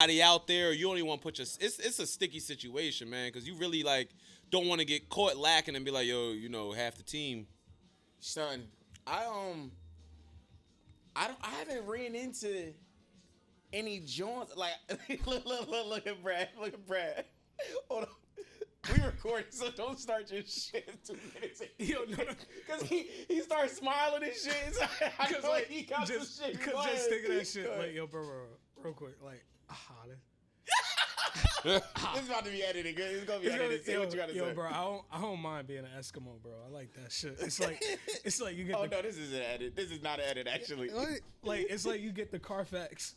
out there, or you don't even want to put your. It's a sticky situation, man, because you really like don't want to get caught lacking and be like, yo, half the team. Son, I haven't ran into any joints like look at Brad. Look at Brad. Hold on. We recording, so don't start your shit 2 minutes. Yo, no. Cause he starts smiling and shit. So I know Like, he got just, some shit. Cause Go just ahead. think of that shit. Go ahead. Like, yo, bro, real quick. Like, This is about to be edited. Good. It's gonna be edited. Say what you gotta say. bro, I don't mind being an Eskimo, bro. I like that shit. It's like you get Oh the, no, this is an edit. This is not an edit actually. like it's like you get the Carfax.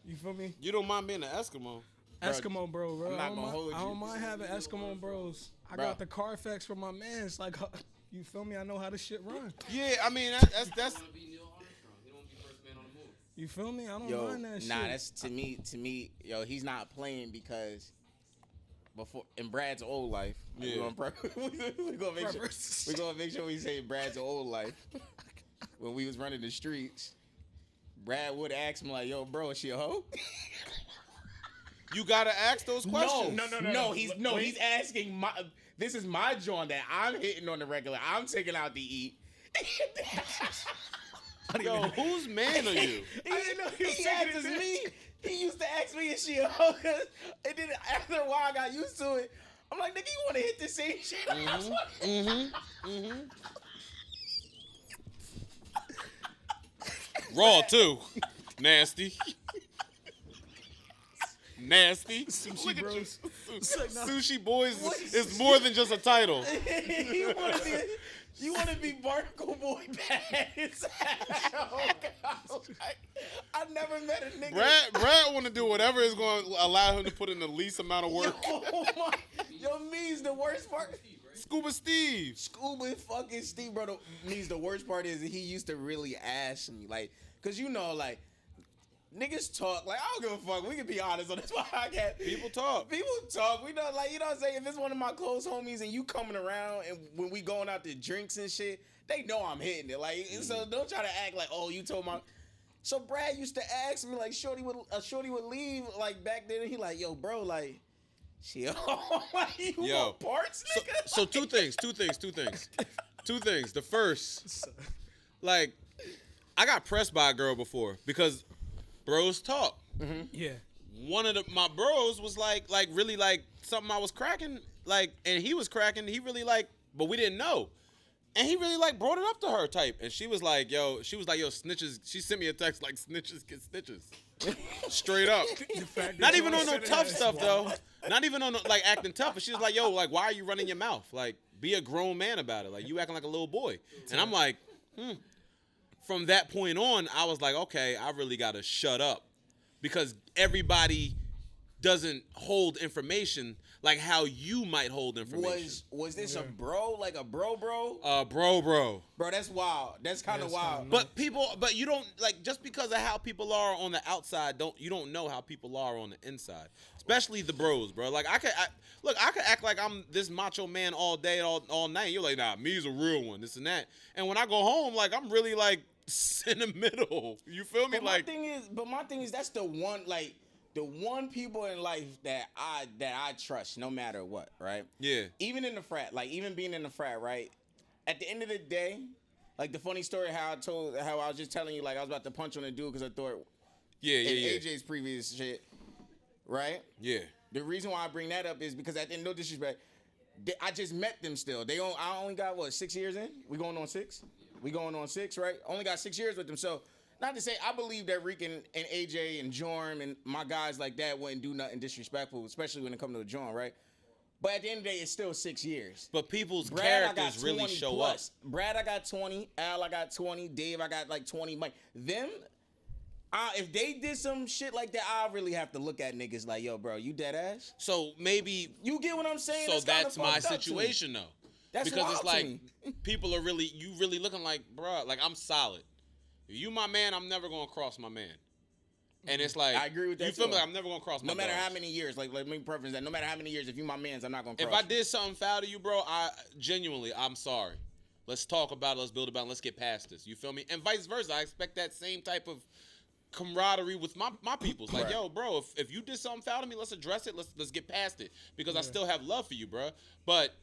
You feel me? You don't mind being an Eskimo. Eskimo bro. I'm not I don't gonna mind, hold I don't you. mind having Eskimo bros. I Bro. got the Carfax for my man. It's like, you feel me? I know how this shit run. Yeah, I mean that's. to be Neil Armstrong. He don't be first man on the move. You feel me? I don't Yo, mind that shit. nah, that's to me, yo, he's not playing because before in Brad's old life, like, Yeah. we're gonna make sure we say Brad's old life. When we was running the streets, Brad would ask him like, "Yo, bro, is she a hoe?" You gotta ask those questions. No. He's asking my. This is my joint that I'm hitting on the regular. I'm taking out to eat. Yo, whose man are you? I didn't know he asks me. He used to ask me if she a hoe, and then after a while I got used to it. I'm like, nigga, you want to hit the same shit? Raw too. Nasty. Nasty. Sushi Look at bros. you. like, nah. Sushi boys is more than just a title. You want to be Barnacle Boy Bass? Oh, God. I never met a nigga. Brad want to do whatever is going to allow him to put in the least amount of work. Yo, me's the worst part. Scuba Steve. Scuba fucking Steve, bro. Me's the worst part is that he used to really ask me, like, cause like, niggas talk. Like, I don't give a fuck. We can be honest on this podcast. People talk. People talk. We know, like, you know what I'm saying? If it's one of my close homies and you coming around and when we going out to drinks and shit, they know I'm hitting it. Like, so don't try to act like, oh, you told my. So Brad used to ask me, like, Shorty would leave, like, back then. And he like, yo, bro, like, she, you want parts, nigga? So two things. The first, like, I got pressed by a girl before because bros talk. Yeah. One of my bros was like really like something I was cracking, like, and he was cracking. He really like, but we didn't know. And he really like brought it up to her type. And she was like, yo, snitches. She sent me a text like snitches get stitches. Straight up. Not even on no tough stuff though. Not even on like acting tough. But she was like, yo, like, why are you running your mouth? Like, be a grown man about it. Like, you acting like a little boy. And I'm like, From that point on, I was like, okay, I really gotta shut up. Because everybody doesn't hold information like how you might hold information. Was this a bro, like a bro? Bro. Bro, that's wild. That's kind of wild. But you don't, like, just because of how people are on the outside, you don't know how people are on the inside. Especially the bros, bro. Like, I could act like I'm this macho man all day, all night. You're like, nah, me's a real one, this and that. And when I go home, like, I'm really, like, in the middle. You feel me? But my thing is, that's the one people in life that I trust no matter what, right? Yeah. Even in the frat, like even being in the frat, right? At the end of the day, like the funny story how I was just telling you, like I was about to punch on a dude because I thought Yeah. AJ's previous shit, right? Yeah. The reason why I bring that up is because at the end, no disrespect, I just met them still. I only got 6 years in? We going on 6? We going on 6, right? Only got 6 years with them. So not to say I believe that Reek and AJ and Jorm and my guys like that wouldn't do nothing disrespectful, especially when it comes to Jorm, right? But at the end of the day, it's still 6 years. But people's Brad, characters really show plus. up. Brad, I got 20. Al, I got 20. Dave, I got like 20. Mike, them, if they did some shit like that, I really have to look at niggas like, yo, bro, you dead ass? So maybe. You get what I'm saying? So that's my situation though. That's because wild it's to like me. people are you really looking like, bruh, like I'm solid. If you my man, I'm never gonna cross my man. And it's like I agree with that. You feel too. me? Like I'm never gonna cross my No matter dogs. how many years, like let me preference that. No matter how many years, if you my mans, I'm not gonna cross If I you. did something foul to you, bro, I'm sorry. Let's talk about it. Let's build about it. Let's get past this. You feel me? And vice versa. I expect that same type of camaraderie with my peoples. Like, Right. yo, bro, if you did something foul to me, let's address it. Let's get past it because I still have love for you, bro. But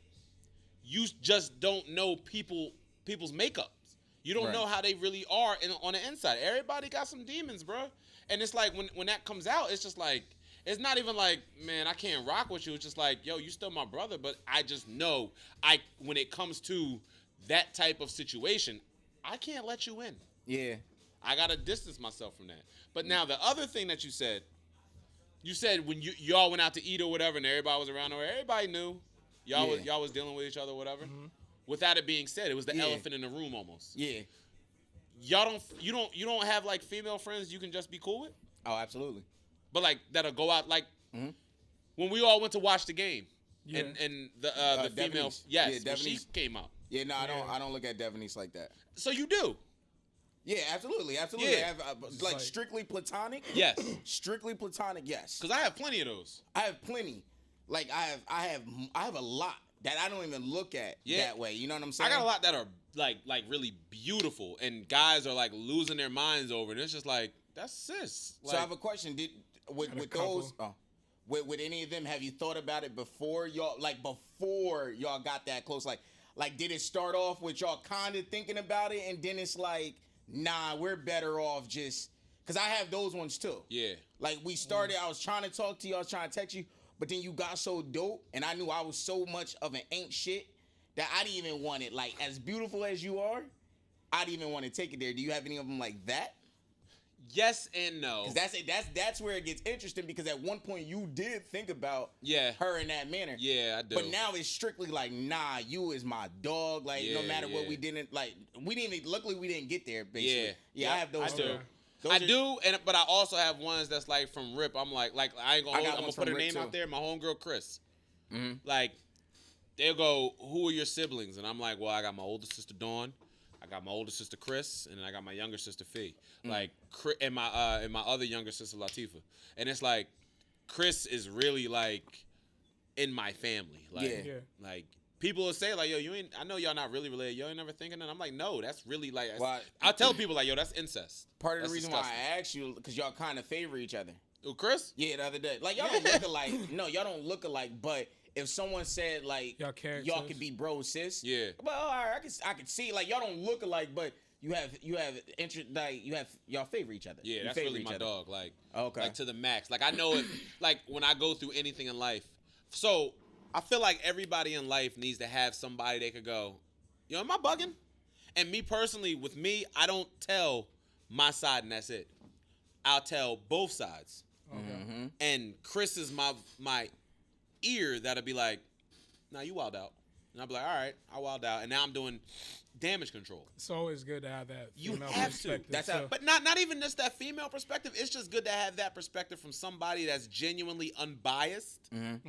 you just don't know people's makeups. You don't Right. know how they really are on the inside. Everybody got some demons, bro. And it's like when that comes out, it's just like it's not even like, man, I can't rock with you. It's just like, yo, you still my brother, but I just know when it comes to that type of situation, I can't let you in. Yeah. I gotta distance myself from that. But now the other thing that you said when y'all went out to eat or whatever, and everybody was around, or everybody knew y'all was dealing with each other, or whatever. Mm-hmm. Without it being said, it was the Yeah. elephant in the room almost. Yeah. You don't have like female friends you can just be cool with, Oh, absolutely. but like that'll go out like Mhm. when we all went to watch the game, Yeah. and the female, Devonese. yes, Yeah, when she Devonese. came out. Yeah, no, I Yeah. don't look at Devonese like that. So you do, Yeah, absolutely. Yeah. I have, like like- strictly platonic. yes, Strictly platonic, yes. because I have plenty of those. I have plenty. Like I have a lot that I don't even look at Yeah. that way. You know what I'm saying? I got a lot that are like really beautiful, and guys are like losing their minds over it. It's just like that's sis. So I have a question. With Got a those couple. with any of them, have you thought about it before y'all got that close? Like did it start off with y'all kind of thinking about it, and then it's like, nah, we're better off just because I have those ones too. yeah. Like we started, I was trying to talk to you, I was trying to text you, but then you got so dope, and I knew I was so much of an ain't shit that I didn't even want it. Like as beautiful as you are, I didn't even want to take it there. Do you have any of them like that? Yes and no. Because that's where it gets interesting. Because at one point you did think about Yeah. her in that manner. Yeah, I do. But now it's strictly like, nah, you is my dog. Like no Yeah, matter what, yeah. we didn't like. We didn't even. Luckily, we didn't get there. Basically. Yeah. Yeah. I have those I too. do. Those I are- do, but I also have ones that's like from Rip. I'm like I ain't gonna I got I'm gonna ones put from her Rip, name too. out there. My homegirl Chris. Mhm. Like they'll go, who are your siblings? And I'm like, well, I got my older sister Dawn, I got my older sister Chris, and then I got my younger sister Fee. Like and my other younger sister Latifah. And it's like Chris is really like in my family. Like Yeah. Yeah. like people will say like, yo, you ain't. I know y'all not really related. Y'all ain't never thinking that. I'm like, no, that's really like. Well, I tell people like, yo, that's incest. Part of the That's reason disgusting. why I asked you, because y'all kind of favor each other. Ooh, Chris? Yeah, the other day. Like, y'all don't look alike. No, y'all don't look alike. But if someone said, like, Y'all characters. y'all could be bro, sis. Yeah. Well, all right, I could see. Like, y'all don't look alike, but you have interest. Like, y'all favor each other. Yeah, You that's favor really each my other. dog. Like, Okay. like to the max. Like I know it. Like when I go through anything in life, so I feel like everybody in life needs to have somebody they could go, yo, am I bugging? And me personally, with me, I don't tell my side and that's it. I'll tell both sides. Mm-hmm. And Chris is my ear that'll be like, nah, you wild out. And I'll be like, all right, I wild out. And now I'm doing damage control. It's always good to have that You female have to. perspective. That's how- too. But not even just that female perspective. It's just good to have that perspective from somebody that's genuinely unbiased. I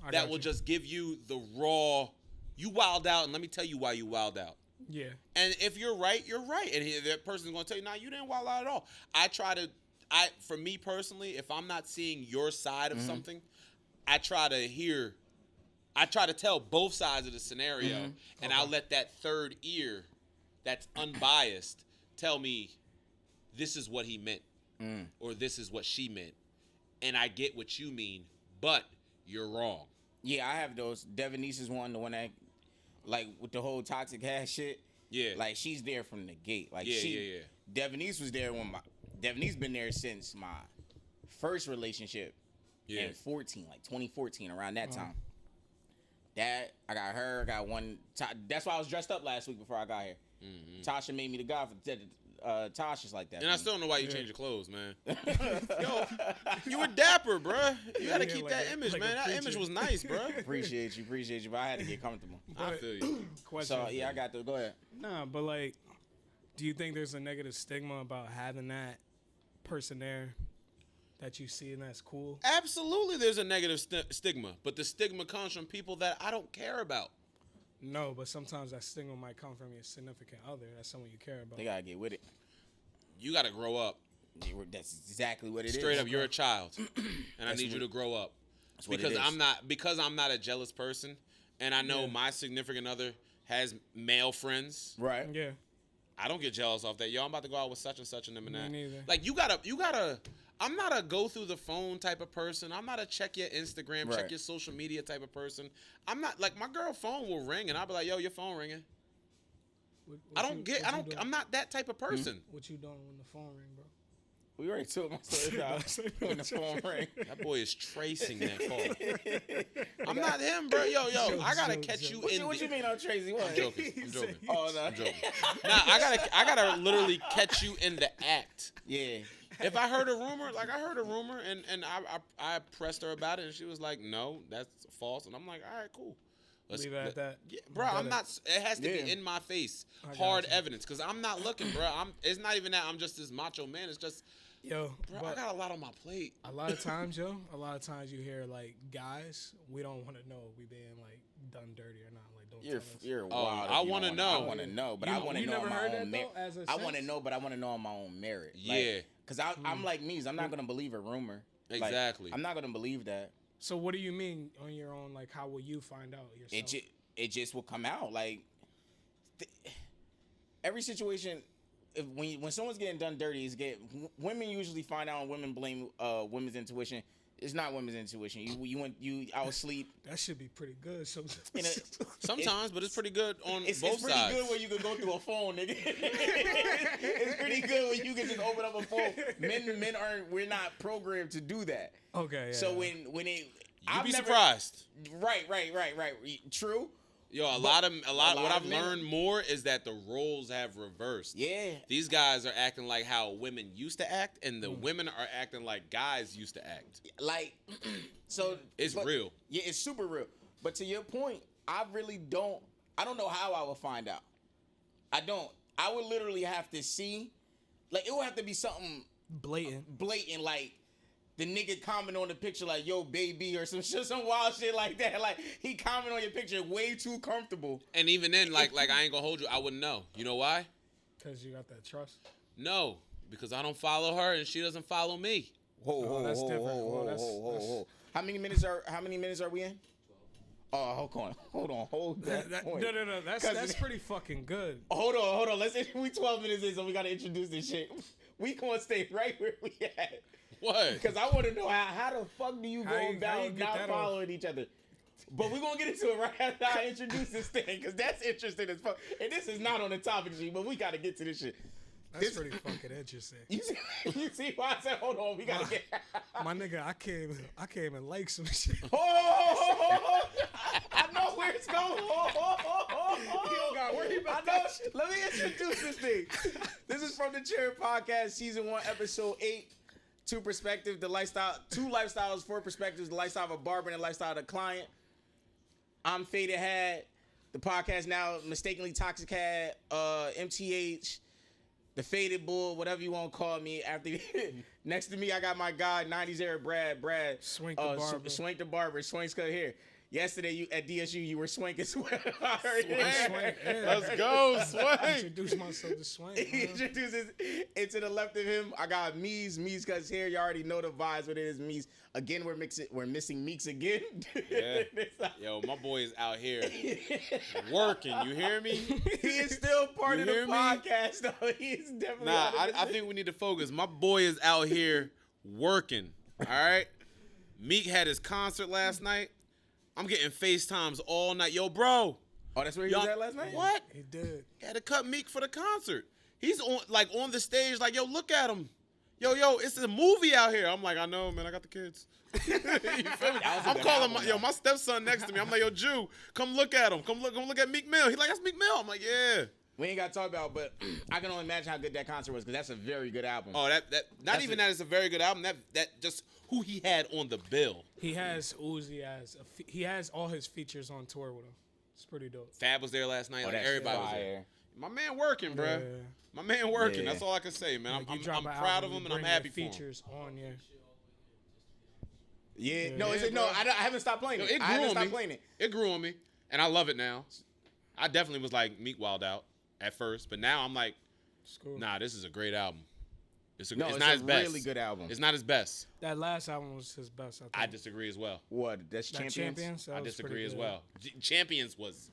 That got will you. just give you the raw. You wild out, and let me tell you why you wild out. Yeah. And if you're right, you're right. And that person's gonna tell you, nah, you didn't wild out at all. For me personally, if I'm not seeing your side of something, I try to tell both sides of the scenario, and I'll let that third ear, that's unbiased, tell me, this is what he meant, or this is what she meant, and I get what you mean, but you're wrong. Yeah, I have those. Devonese is one, the one that, like, with the whole toxic ass shit. Yeah. Like, she's there from the gate. Like, Yeah, she, yeah. Devonese was there when Devonese been there since my first relationship Yeah. in 2014, around that time. That, I got her, I got one. That's why I was dressed up last week before I got here. Tasha made me the guy for Tasha's like that. And I for me. still don't know why you changed your clothes, man. Yo, you were dapper, bruh. You gotta Yeah, keep like that a- image, like a man. That preacher. image was nice, bruh. Appreciate you, but I had to get comfortable. I But- feel you. Question. So, yeah, I got to go ahead. Nah, but like, do you think there's a negative stigma about having that person there that you see and that's cool? Absolutely, there's a negative stigma, but the stigma comes from people that I don't care about. No, but sometimes that stigma might come from your significant other. That's someone you care about. They gotta get with it. You gotta grow up. That's exactly what it is. Straight up, you're a child, and I That's need you what- to grow up. what it Because is. I'm not a jealous person, and I know Yeah. my significant other has male friends. Right. Yeah. I don't get jealous off that. Yo, I'm about to go out with such and such and them and Me that. neither. Like, you gotta. I'm not a go through the phone type of person. I'm not a check your Instagram, Right. check your social media type of person. I'm not like my girl phone will ring and I'll be like, yo, your phone ringing. I'm not that type of person. What you doing when the phone ring, bro? We already took my story out when the phone rang. That boy is tracing that call. I'm not him, bro. Yo, I gotta catch you in. What you mean I'm crazy? What? I'm joking. I'm joking. Oh no. I'm joking. Nah, I gotta literally catch you in the act. Yeah. If I heard a rumor, and I pressed her about it, and she was like, "No, that's false," and I'm like, "All right, cool." Leave it at that. Yeah, bro, I'm not. It has to be in my face, I hard got you. evidence, because I'm not looking, bro. It's not even that I'm just this macho man. It's just, Yo, bro, I but got a lot on my plate. a lot of times, you hear like guys, we don't want to know if we being like done dirty or not. Like, don't tell us. You're Oh, wild. I if you wanna don't- know. I want to know, but You- I want to you know never on my heard own that, merit. though, as a I want to sense? know, but I want to know on my own merit. Yeah. Because I'm like Mees. I'm not gonna believe a rumor. Like, Exactly. I'm not gonna believe that. So what do you mean on your own? Like, how will you find out yourself? It just will come out. Like every situation, when someone's getting done dirty, women usually find out. And women blame women's intuition. It's not women's intuition. You out asleep. That should be pretty good. So In a, Sometimes, but it's pretty good on it's both pretty sides. good when you can go through a phone, nigga. It's pretty good when you can just open up a phone. We're not programmed to do that. okay. Yeah. So when it, You'd be surprised. Right. True. Yo, a lot. What I've men- learned more is that the roles have reversed. Yeah. These guys are acting like how women used to act, and the women are acting like guys used to act. Like, so It's but- real. Yeah, it's super real. But to your point, I don't know how I would find out. I don't. I would literally have to see, like, it would have to be something blatant, like the nigga comment on the picture like, yo, baby, or some shit, some wild shit like that. Like, he comment on your picture way too comfortable. And even then, like I ain't gonna hold you. I wouldn't know. You know why? Because you got that trust. No, because I don't follow her and she doesn't follow me. Oh, that's different. Well, that's- How many minutes are we in? Oh, hold that point. No. That's pretty fucking good. Hold on. We 12 minutes in, so we gotta introduce this shit. We gonna stay right where we at. What? Because I want to know how the fuck do you How go you about get not that following each other? But we're going to get into it right after I introduce this thing, because that's interesting as fuck. And this is not on the topic sheet, but we got to get to this shit. That's pretty fucking interesting. You see why I said, hold on, we got to get... My nigga, I came and like some shit. Oh, I know where it's going. You don't gotta worry about I know. Let me introduce this thing. This is from the Chair Podcast, Season 1, Episode 8. Two perspectives, two lifestyles, four perspectives, the lifestyle of a barber and the lifestyle of the client. I'm Faded Hat, the podcast now mistakenly Toxic Hat, MTH, the Faded Bull, whatever you want to call me. After next to me, I got my guy, 90s era Brad. Swank the barber. Swank the barber. Swank's cut here. Yesterday, you at DSU, you were swank as well. Swank, yeah. Let's go, Swank. Introduce myself to Swank. He Man. introduces, and to the left of him, I got Mees cuts here. You already know the vibes. What it is, Mees. Again, we're missing Meeks again. Yeah. Yo, my boy is out here working. You hear me? He is still part You of the hear me? podcast, though. He is definitely. Nah, part of I think we need to focus. My boy is out here working. All right. Meek had his concert last night. I'm getting FaceTimes all night. Yo, bro. Oh, that's where he was at last night. What? He did. Had to cut Meek for the concert. He's on the stage like, yo, look at him. Yo, it's a movie out here. I'm like, I know, man. I got the kids. You feel me? I'm calling my stepson next to me. I'm like, yo, Jew, come look at him. Come look at Meek Mill. He's like, that's Meek Mill. I'm like, yeah. We ain't got to talk about, but I can only imagine how good that concert was, because that's a very good album. Oh, that it's a very good album. That just who he had on the bill. He has Uzi he has all his features on tour with him. It's pretty dope. Fab was there last night. Like that's everybody was there. fire. My man working, bruh. Yeah. My man working. Yeah. That's all I can say, man. Like, you I'm drop an proud album, of him you and I'm bring happy the for him. features on, yeah. Yeah. No, Yeah, is it? No, bro. I haven't stopped playing Yo, it. it I grew haven't on stopped me. playing it. It grew on me, and I love it now. I definitely was like Meek Wild Out at first, but now I'm like, It's cool. nah, this is a great album. It's No, not it's his a best. really good album. It's not his best. That last album was his best, I I think. disagree as well. What? That's That Champions? that I was disagree pretty as good. well. Champions was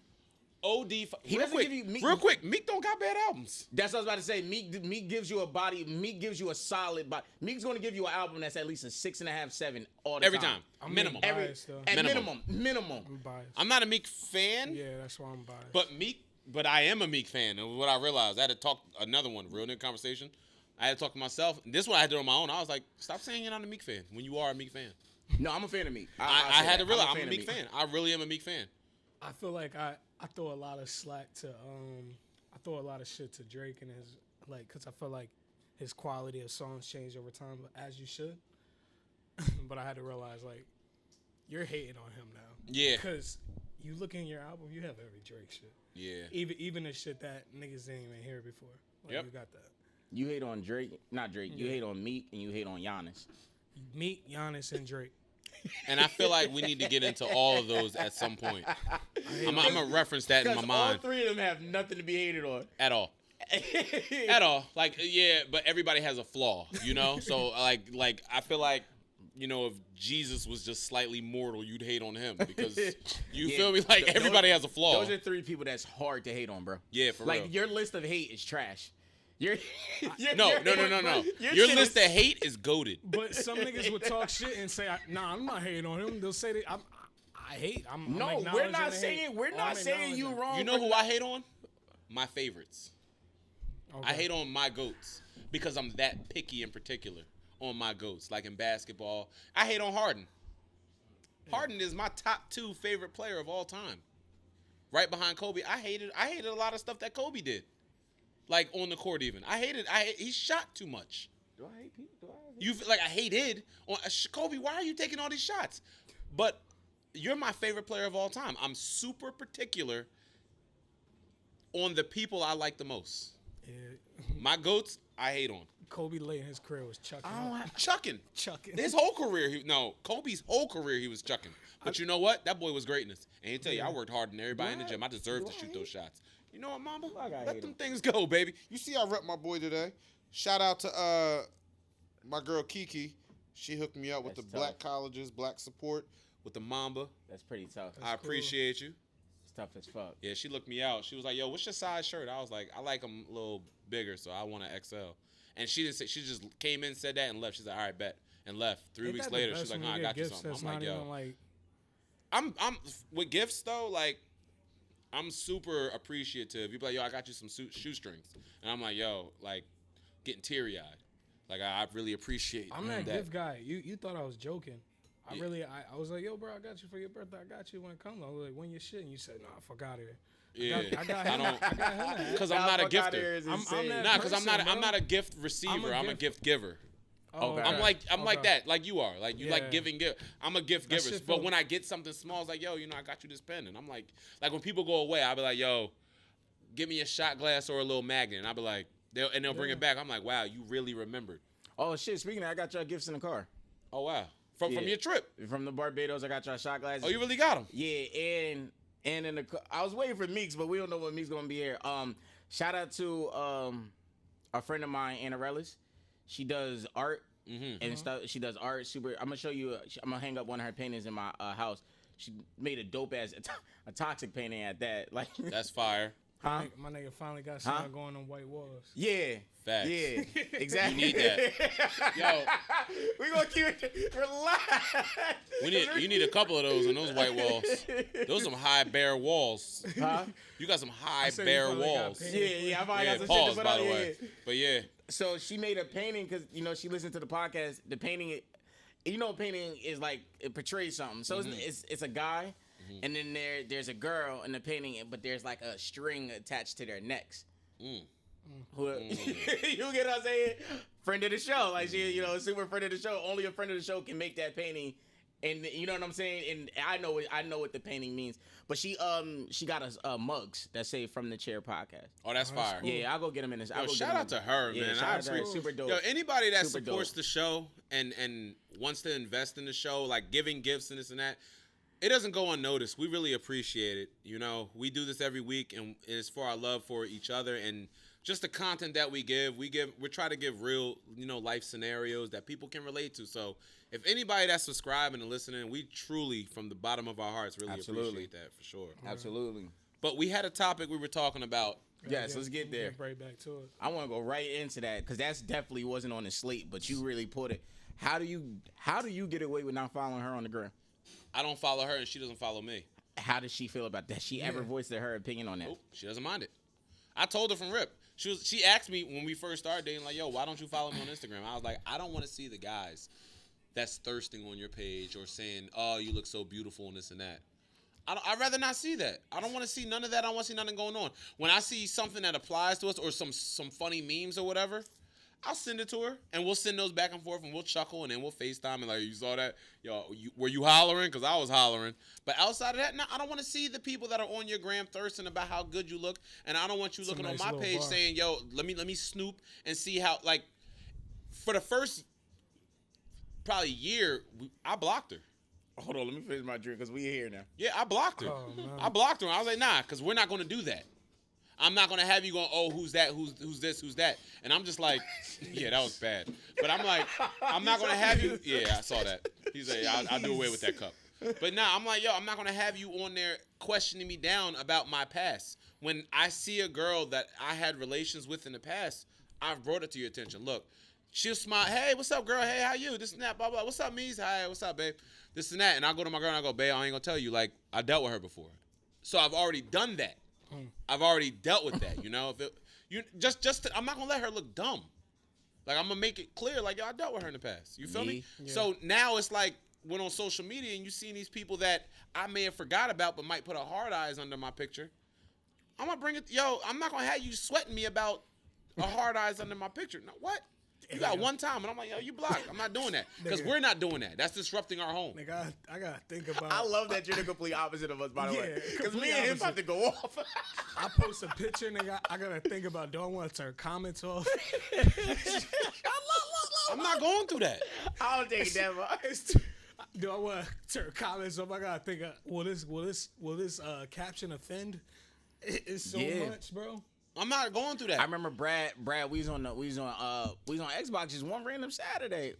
OD. He Real doesn't quick, give you Meek. real quick. Meek don't got bad albums. That's what I was about to say. Meek gives you a body. Meek gives you a solid body. Meek's going to give you an album that's at least a 6.5, 7 all the Every time. time. Minimum. being biased, though. At Minimum. minimum. I'm biased. I'm not a Meek fan, Yeah, that's why I'm biased. but I am a Meek fan. And what I realized, I had to talk another one, real nigga conversation. I had to talk to myself. This one I had to do on my own. I was like, stop saying you're not a Meek fan when you are a Meek fan. No, I'm a fan of Meek. I had to realize I'm a fan of Meek fan. I really am a Meek fan. I feel like I throw a lot of slack to I throw a lot of shit to Drake and his like because I feel like his quality of songs changed over time, but as you should. But I had to realize like you're hating on him now. Yeah. Because you look in your album, you have every Drake shit. Yeah. Even the shit that niggas didn't even hear before. Like, Yep. You got that. You hate on Drake, not Drake. You Yeah. hate on Meek and you hate on Giannis. Meek, Giannis, and Drake. And I feel like we need to get into all of those at some point. I'm going to reference that in my Because all mind three of them have nothing to be hated on. at all. At all. Like, yeah, but everybody has a flaw, you know? So, like I feel like, you know, if Jesus was just slightly mortal, you'd hate on him because, you Yeah, feel me? Like, those- everybody has a flaw. Those are three people that's hard to hate on, bro. Yeah, for like, real. your list of hate is trash. Your No. Your Your shit list is- of hate is goated. But some niggas would talk shit and say, "Nah, I'm not hating on him." They'll say that I hate. I'm No, we're acknowledging not the saying hate. we're Oh, not I'm saying you acknowledging. wrong. You know who I hate on? My favorites. Okay. I hate on my goats because I'm that picky in particular on my goats. Like in basketball, I hate on Harden. Harden is my top 2 favorite player of all time. Right behind Kobe. I hated a lot of stuff that Kobe did. Like on the court even. He shot too much. Do I hate people? Do I hate You feel like I hated on Kobe, why are you taking all these shots? But you're my favorite player of all time. I'm super particular on the people I like the most. Yeah. My goats, I hate on. Kobe late in his career was chucking. Chucking. Chucking. His whole career, Kobe's whole career he was chucking. But you know what? That boy was greatness. And he tell you, I worked harder than everybody in the gym. I deserve to shoot those shots. You know what, Mamba? I gotta Let hate them him. things go, baby. You see, I rep my boy today. Shout out to my girl Kiki. She hooked me up with That's the black tough. colleges, black support. With the Mamba, That's pretty tough. I appreciate you. It's tough as fuck. Yeah, she looked me out. She was like, "Yo, what's your size shirt?" I was like, "I like them a little bigger, so I want an XL." And she didn't say. She just came in, said that, and left. She's like, "All right, bet," and left. 3 Ain't weeks that the later, best she's like, when "No, I get got you gifts something." that's I'm like, not "Yo." even like, I'm with gifts though. Like, I'm super appreciative. You be like, "Yo, I got you some shoestrings," and I'm like, "Yo, like, getting teary eyed." Like, I really appreciate. I'm that gift guy. You thought I was joking. I Yeah. really, I was like, yo, bro, I got you for your birthday. I got you when it comes. I was like, when your shit, and you said, nah, fuck out of here. Yeah, I got him. I got him. because I'm not a Fuck outta here gifter. is I'm insane. that- Nah, because I'm person, not. bro. I'm not a gift receiver. I'm a gift giver. Oh, Okay. I'm like Okay. that, like you are, like you like Yeah. giving gift. I'm a gift That giver, shit but feel- when I get something small, it's like, yo, I got you this pen, and I'm like when people go away, I'll be like, yo, give me a shot glass or a little magnet, and I'll be like, they'll bring it back. I'm like, wow, you really remembered. Oh shit! Speaking of, I got y'all gifts in the car. Oh wow, from Yeah. your trip. From the Barbados, I got y'all shot glasses. Oh, you really got them? Yeah, and in the I was waiting for Meeks, but we don't know when Meeks gonna be here. Shout out to a friend of mine, Anna Rellis. She does art and stuff. She does art. Super. I'm gonna show you. I'm gonna hang up one of her paintings in my house. She made a dope ass a toxic painting at that. Like, That's fire. huh? My nigga finally got something going on white walls. Yeah. Facts. Yeah. Exactly. You need that. Yo, We gonna keep it relaxed. you need a couple of those on those white walls. Those some high bare walls. Huh? You got some high said you bare finally got walls. paid. Yeah. I probably Yeah, got some pause shit to put by out the here. way. But yeah, So she made a painting because she listened to the podcast. The painting, painting is like it portrays something. So it's a guy, and then there's a girl in the painting, but there's like a string attached to their necks. Who, you get what I'm saying? Friend of the show, like she, super friend of the show. Only a friend of the show can make that painting, and you know what I'm saying. And I know what the painting means. But she got us mugs that say "From the Chair" podcast. oh, that's fire. cool. Yeah, I'll go get them in this. I'll Yo, go shout get 'em out in- to her, Yeah, man. shout I out to her. appreciate- Super dope. Yo, anybody that Super supports dope. the show and wants to invest in the show, like giving gifts and this and that, it doesn't go unnoticed. We really appreciate it. We do this every week, and it's for our love for each other and just the content that we give. We try to give real, life scenarios that people can relate to. So if anybody that's subscribing and listening, we truly, from the bottom of our hearts, really Absolutely. appreciate that for sure. Absolutely. But we had a topic we were talking about. Yes, let's get there. Right back to it. I want to go right into that because that's definitely wasn't on the slate, but you really put it. How do you get away with not following her on the gram? I don't follow her and she doesn't follow me. How does she feel about that? She ever voiced her opinion on that? Nope, she doesn't mind it. I told her from rip. She asked me when we first started dating, like, yo, why don't you follow me on Instagram? I was like, I don't want to see the guys that's thirsting on your page or saying, oh, you look so beautiful and this and that. I'd rather not see that. I don't want to see none of that. I don't want to see nothing going on. When I see something that applies to us or some funny memes or whatever, I'll send it to her, and we'll send those back and forth, and we'll chuckle, and then we'll FaceTime, and like, you saw that? Yo, were you hollering? Because I was hollering. But outside of that, no, I don't want to see the people that are on your gram thirsting about how good you look, and I don't want you looking nice on my little page bar. saying, yo, let me snoop and see how, like, for the first probably year, I blocked her. Hold on, let me finish my drink because we here now. Yeah, I blocked her. Oh, man. I blocked her. I was like, nah, because we're not going to do that. I'm not going to have you going, oh, who's that? Who's this? Who's that? And I'm just like, yeah, that was bad. But I'm like, I'm not going to have you. Yeah, I saw that. He's like, I'll do away with that cup. But nah, I'm like, yo, I'm not going to have you on there questioning me down about my past. When I see a girl that I had relations with in the past, I've brought it to your attention. Look, she'll smile. Hey, what's up, girl? Hey, how you? This and that, blah, blah. What's up, Mies? Hi, what's up, babe? This and that. And I go to my girl and I go, babe, I ain't going to tell you. Like, I dealt with her before. So I've already done that. I've already dealt with that, you know. If it, I'm not gonna let her look dumb. Like I'm gonna make it clear, like yo, I dealt with her in the past. You feel me? Yeah. So now it's like when on social media and you see these people that I may have forgot about, but might put a hard eyes under my picture. I'm gonna bring it. Yo, I'm not gonna have you sweating me about a hard eyes under my picture. No, what? You got one time, and I'm like, yo, you blocked. I'm not doing that because we're not doing that. That's disrupting our home. Nigga, I gotta think about. I love that you're the complete opposite of us, by the way. Because complete me and him opposite. about to go off. I post a picture, nigga. I gotta think about. Do I want to turn comments off? I'm not going through that. I don't take that much. Do I want to turn comments off? I gotta think. Will this caption offend? It's so Yeah. much, bro. I'm not going through that. I remember Brad. We was on Xbox just one random Saturday,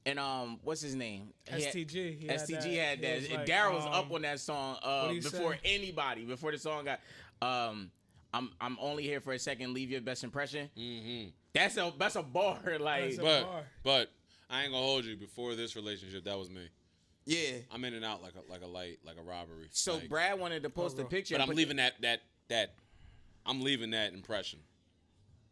and what's his name? STG. STG had that. He was like, Daryl was up on that song what'd he before say? anybody. Before the song got. I'm only here for a second. Leave your best impression. Mm-hmm. That's a bar. Like That's a- But I ain't gonna hold you. Before this relationship, that was me. yeah. I'm in and out like a robbery. So Like, Brad wanted to post a picture, but I'm put leaving that. I'm leaving that impression.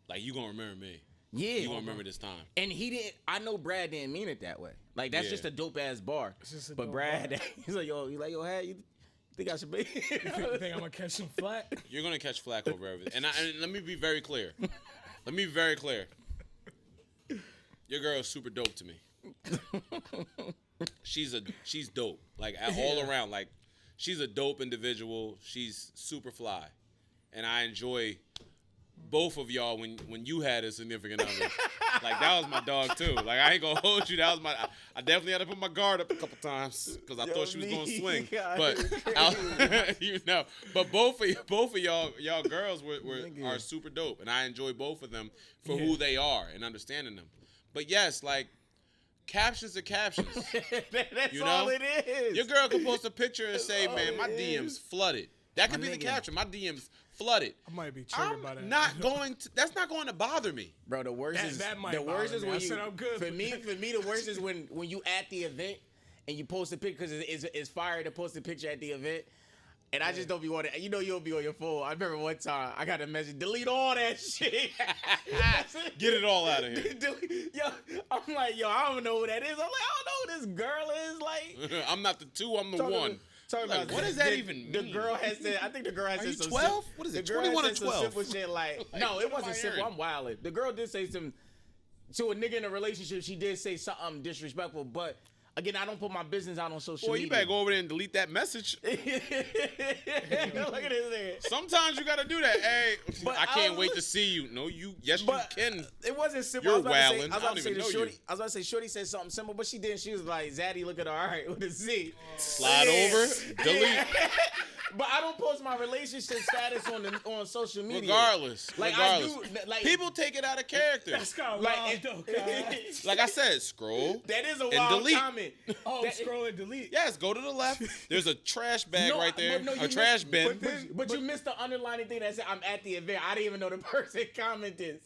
Like you gonna remember me. Yeah. You gonna remember this time. And he didn't. I know Brad didn't mean it that way. Like that's Yeah. just a dope ass bar. just a But dope Brad, bar. he's like, yo, hey, you think I should be? You think I'm gonna catch some flack? You're gonna catch flack over everything. And let me be very clear. Let me be very clear. Your girl is super dope to me. She's dope. Like all around. Like she's a dope individual. She's super fly. And I enjoy both of y'all when you had a significant other. Like that was my dog too. Like I ain't gonna hold you. That was I definitely had to put my guard up a couple times because I thought she was gonna swing. But you know, but both of y'all girls are super dope, and I enjoy both of them for who they are and understanding them. But yes, like captions are captions. That's You know? all it is. Your girl can post a picture and say, all "Man, it my is. DMs flooded." That could be the nigga. caption. My DMs flooded. I might be triggered by that. I'm not going to. That's not going to bother me. Bro, the worst is that might the worst bother is me. when I said I'm good for with me. that. For me, the worst is when you at the event and you post a picture because it's fire to post a picture at the event. And I just don't be wanting. You know you'll be on your phone. I remember one time I got a message. Delete all that shit. Get it all out of here. Yo, I'm like, yo, I don't know who that is. I'm like, I don't know who this girl is. Like, I'm not the two. I'm the talking- one. talking Like, about what does that even The mean? girl has said. I think the girl has Are said you some 12? sim- What is the it, girl 21 has or said some 12? simple shit like, Like, no, what it am I wasn't simple. hearing? I'm wilding. The girl did say some to a nigga in a relationship. She did say something disrespectful, but again, I don't put my business out on social Boy, media. you better go over there and delete that message. Look at this nigga. Sometimes you gotta do that. Hey, But I can't I wait was- to see you. No, yes, But you can. it wasn't simple. You're I was about to say- wildin'. I was I about don't to say even the know shorty. you. I was about to say Shorty said something simple, but she didn't. She was like, "Zaddy, look at her, all right with a Z." Slide Yeah. over, delete. But I don't post my relationship status on social media. Regardless. Like, regardless. I do, like- People take it out of character. That's kind of Like, wild, though. Like I said, scroll. that is a and wild delete. comment. comment. Oh, That- scroll and delete. Yes, go to the left. There's a trash bag No, right there, but no, a you trash missed- bin. But you missed the underlining thing that said I'm at the event. I didn't even know the person commented.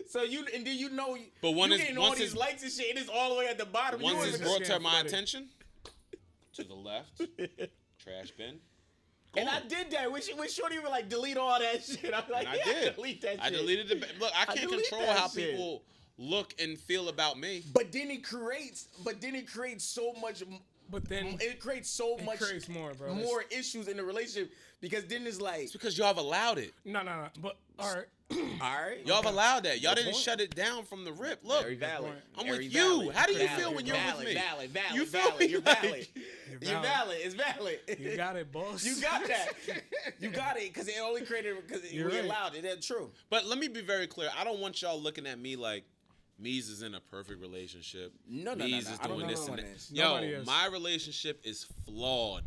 So then you know. But when you it's- getting once all these it's- likes and shit, and it's all the way at the bottom. You Once don't it's even- brought to scan my footage. attention, to the left, trash bin. And I did that. When Shorty was like, delete all that shit. I'm like, And I yeah, did. delete that shit. I deleted the. Look, I can't deleted control that how shit. people look and feel about me. But then it creates so much. But then It creates so it much creates more, bro. more issues in the relationship because then it's like, It's because y'all have allowed it. No. But all right. all right, Y'all have allowed that. Y'all Good didn't point. shut it down from the rip. Look, very valid. I'm Very with you. valid. How do you Valid. feel when you're valid, with me? Valid, valid, You feel valid. me? You're Like- valid. You're valid. It's valid. You got it, boss. You got that. You got it because it only created because we You're right. allowed it. That's true. But let me be very clear. I don't want y'all looking at me like Mees is in a perfect relationship. No. Mees is I don't doing know this no and one that. is. Yo, Nobody is. my relationship is flawed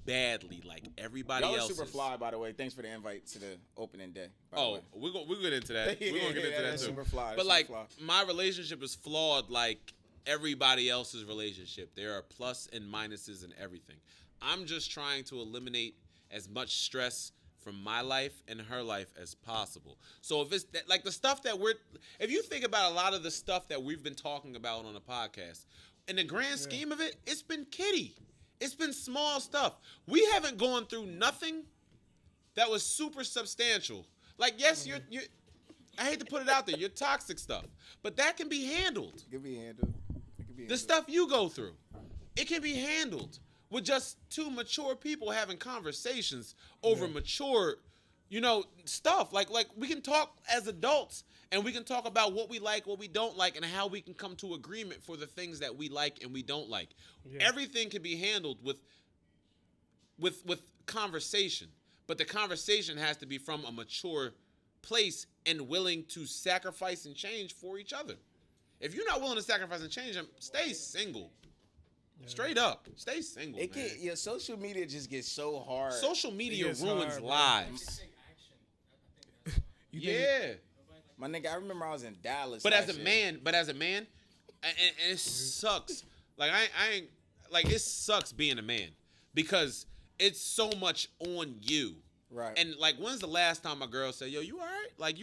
badly, like everybody Y'all are else. super fly, by the way. Thanks for the invite to the opening day. by the Oh, way. we'll get into that. We're gonna get into that that's too. super fly. But Super like fly. my relationship is flawed like everybody else's relationship. There are plus and minuses in everything. I'm just trying to eliminate as much stress from my life and her life as possible. So if it's like the stuff that if you think about a lot of the stuff that we've been talking about on the podcast, in the grand scheme of it, it's been kiddie. It's been small stuff. We haven't gone through nothing that was super substantial. Like, yes, you're I hate to put it out there, you're toxic stuff. But that can be handled. It could be handled. It could be The stuff you go through, it can be handled with just two mature people having conversations over mature, stuff. Like we can talk as adults and we can talk about what we like, what we don't like, and how we can come to agreement for the things that we like and we don't like. Yeah. Everything can be handled with conversation, but the conversation has to be from a mature place and willing to sacrifice and change for each other. If you're not willing to sacrifice and change, stay single. Straight up, stay single. It man. can, yeah, social media just gets so hard. Social media gets ruins hard, bro. lives. You think- Yeah, My nigga, I remember I was in Dallas. but as last a year. man, and it sucks. Like I ain't like it sucks being a man because it's so much on you. Right. And like, when's the last time a girl said, "Yo, you all right? Like,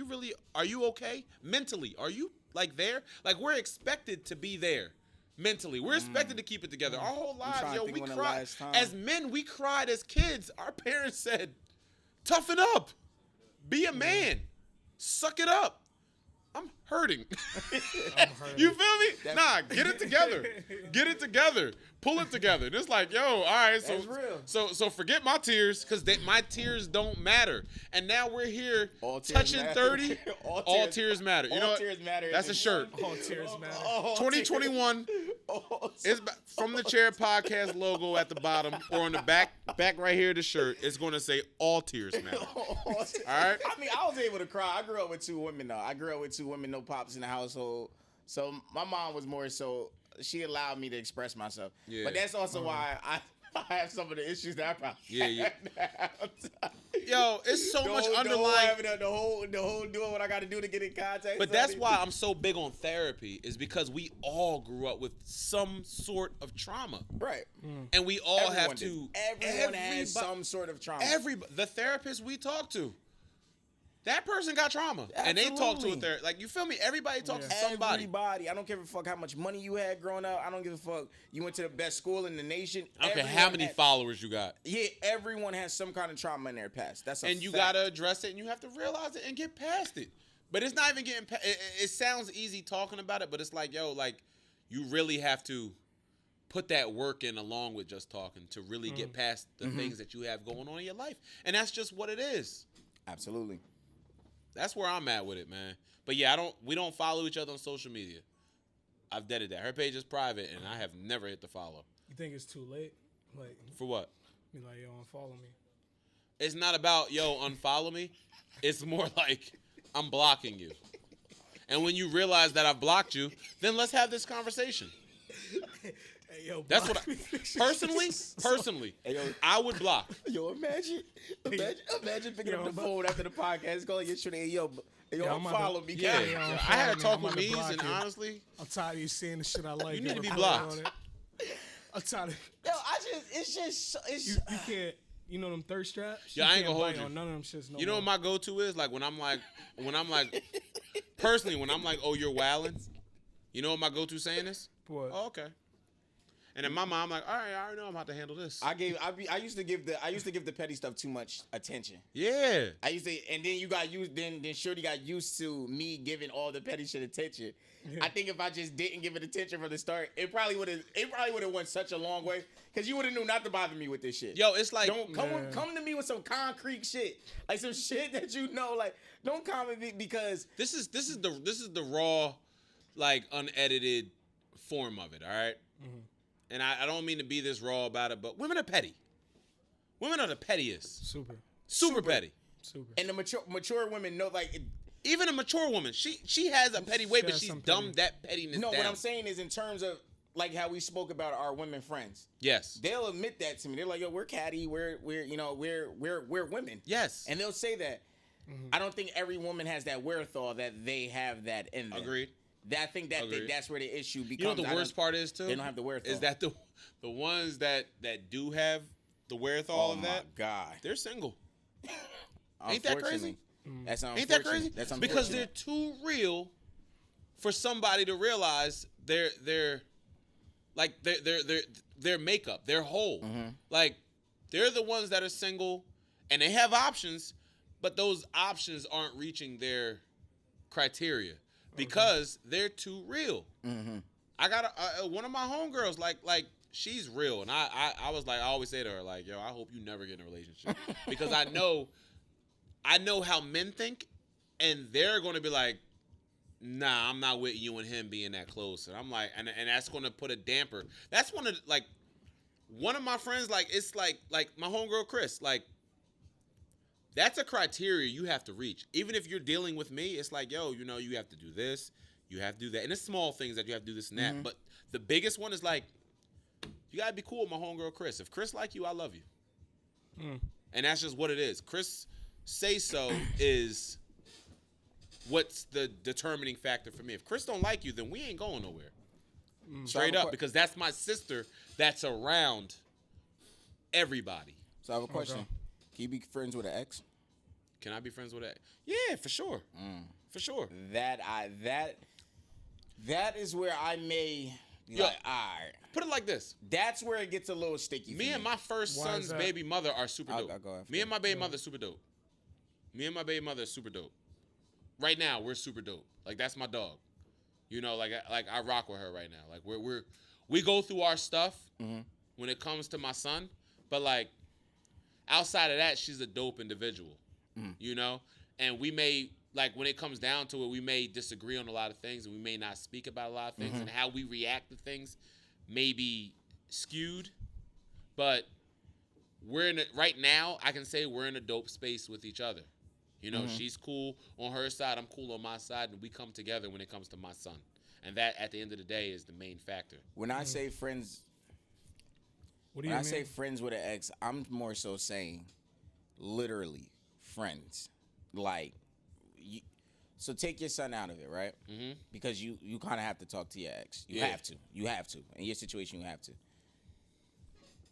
are you okay mentally? Are you like there? Like, we're expected to be there." Mentally, we're expected to keep it together. Our whole trying lives, to yo, think we when the cried. last time- As men, we cried as kids. Our parents said, "Toughen up, be a man, suck it up." I'm hurting. You feel me? Nah, get it together. Get it together. Pull it together. It's like, yo, all right. So, That's real. So forget my tears because my tears don't matter. And now we're here All tears touching matter. 30. All All tears- tears matter. You all know what? tears matter That's a is shirt. All tears matter. Oh, 2021 is from the Chair Podcast logo at the bottom or on the back right here of the shirt. It's going to say all tears matter. All right. I mean, I was able to cry. I grew up with two women, though. I grew up with two women, no pops in the household. So my mom was more so, she allowed me to express myself. Yeah. But that's also why I have some of the issues that I probably Yeah. have now. Yo, it's so much underlying. The whole doing what I got to do to get in contact. But that's why I'm so big on therapy is because we all grew up with some sort of trauma. Right. And we all Everyone have did. to. Everyone has everybo- some sort of trauma. The therapist we talk to, that person got trauma, and they talk to a Absolutely. therapist. Like, you feel me? Everybody talks to somebody. Everybody. I don't give a fuck how much money you had growing up. I don't give a fuck. You went to the best school in the nation. I don't care how Everyone many had- followers you got, Yeah, everyone has some kind of trauma in their past. That's a and you fact. gotta address it, and you have to realize it and get past it. But it's not even getting. It sounds easy talking about it, but it's like, yo, like you really have to put that work in along with just talking to really get past the things that you have going on in your life, and that's just what it is. Absolutely. That's where I'm at with it, man. But yeah, we don't follow each other on social media. I've deaded that. Her page is private, and I have never hit the follow. You think it's too late? Like, For what? be like, yo, unfollow me. It's not about, yo, unfollow me. It's more like, I'm blocking you. And when you realize that I've blocked you, then let's have this conversation. Hey, yo, That's block what me. personally, Hey, yo. I would block. Yo, imagine picking Yo, up the but- phone after the podcast, calling your shit. Hey, yo, I'm about follow to- me. Yeah, guys. yo, I unfollow had a me. talk I'm with about to Mees, block and you. honestly, I'm tired of you seeing the shit I like. You need and to be reporting blocked. on it. I'm trying to. Yo, it's You can't. You know them thirst straps? Yeah, You I ain't can't gonna hold bite you. on none of them shits no You know more. what my go-to is? Like when I'm like, personally, when I'm like, oh, you're wildin'. You know what my go-to saying is? What? Oh, okay. And then my mom, like, all right, I already know I'm about to handle this. I used to give the petty stuff too much attention. Yeah. I used to, and then you got used. Then Shorty got used to me giving all the petty shit attention. I think if I just didn't give it attention from the start, it probably would have went such a long way. Cause you would have knew not to bother me with this shit. Yo, it's like, Don't come to me with some concrete shit, like some shit that you know. Like, don't come at me because this is the raw, like unedited form of it. All right? And I don't mean to be this raw about it, but women are petty. Women are the pettiest. Super petty. Super. and the mature women know like. Even a mature woman, she has a petty way, She but has she's some dumbed that pettiness No, down. what I'm saying is in terms of like how we spoke about our women friends. Yes. They'll admit that to me. They're like, "Yo, we're catty. We're women." Yes. And they'll say that. I don't think every woman has that wherewithal that they have that in them. Agreed. I think that Agreed. that's where the issue becomes. You know what the worst part is too? They don't have the wherewithal. Is that the ones that do have the wherewithal Oh of my that? God. They're single. Ain't that crazy? That's Ain't that crazy? That's because unfortunate. they're too real for somebody to realize their makeup, their whole. Like they're the ones that are single and they have options, but those options aren't reaching their criteria because they're too real. I got one of my homegirls like she's real, and I was like, I always say to her like, yo, I hope you never get in a relationship because I know how men think, and they're going to be like, nah, I'm not with you and him being that close. And I'm like, and that's going to put a damper. That's one of my friends, like, it's like my homegirl Chris, like, that's a criteria you have to reach. Even if you're dealing with me, it's like, yo, you know, you have to do this, you have to do that. And it's small things that you have to do this and that. But the biggest one is like, you got to be cool with my homegirl Chris. If Chris like you, I love you. And that's just what it is. Chris say so is what's the determining factor for me. If Chris don't like you, then we ain't going nowhere. Straight up, because that's my sister that's around everybody. So I have a question. Can you be friends with an ex? Can I be friends with that? Yeah, for sure. For sure. That is where I may be Yo, like, all right. Put it like this. That's where it gets a little sticky for Me and my first Why is son's that? baby mother are super I'll dope. go after Me and you. my baby mother are super dope. Me and my baby mother are super dope. Right now, we're super dope. Like, that's my dog. You know, like I rock with her right now. Like we go through our stuff when it comes to my son, but like outside of that, she's a dope individual. You know, and we may like when it comes down to it, we may disagree on a lot of things, and we may not speak about a lot of things, and how we react to things may be skewed. But right now, I can say we're in a dope space with each other. You know, she's cool on her side, I'm cool on my side, and we come together when it comes to my son. And that, at the end of the day, is the main factor. When I say friends, What do when you I mean? say friends with an ex, I'm more so saying literally friends. Like, so take your son out of it, right? Because you kind of have to talk to your ex. You Yeah. have to. You have to. In your situation, you have to.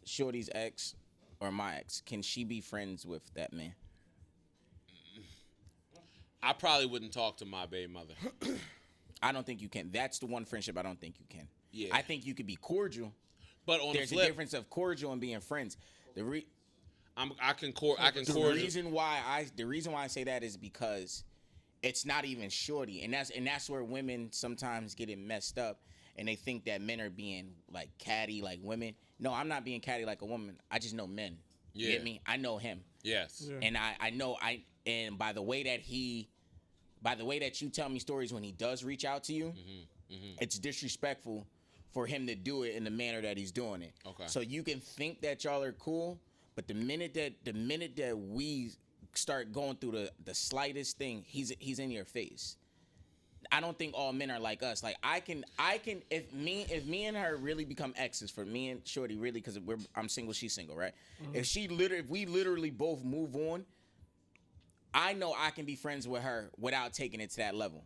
Shorty's ex or my ex, can she be friends with that man? I probably wouldn't talk to my baby mother. I don't think you can. That's the one friendship I don't think you can. Yeah. I think you could be cordial. But on There's the a flip, difference of cordial and being friends. I can cordial. The reason why I say that is because it's not even shorty, and that's where women sometimes get it messed up, and they think that men are being like catty like women. No, I'm not being catty like a woman. I just know men. You Yeah. get me? I know him, Yes. Yeah. and I know and by the way that you tell me stories when he does reach out to you, it's disrespectful for him to do it in the manner that he's doing it. Okay. So you can think that y'all are cool, but the minute that we start going through the slightest thing, he's in your face. I don't think all men are like us. Like I can if me and her really become exes, for me and Shorty really, because I'm single, she's single, right? If we literally both move on, I know I can be friends with her without taking it to that level.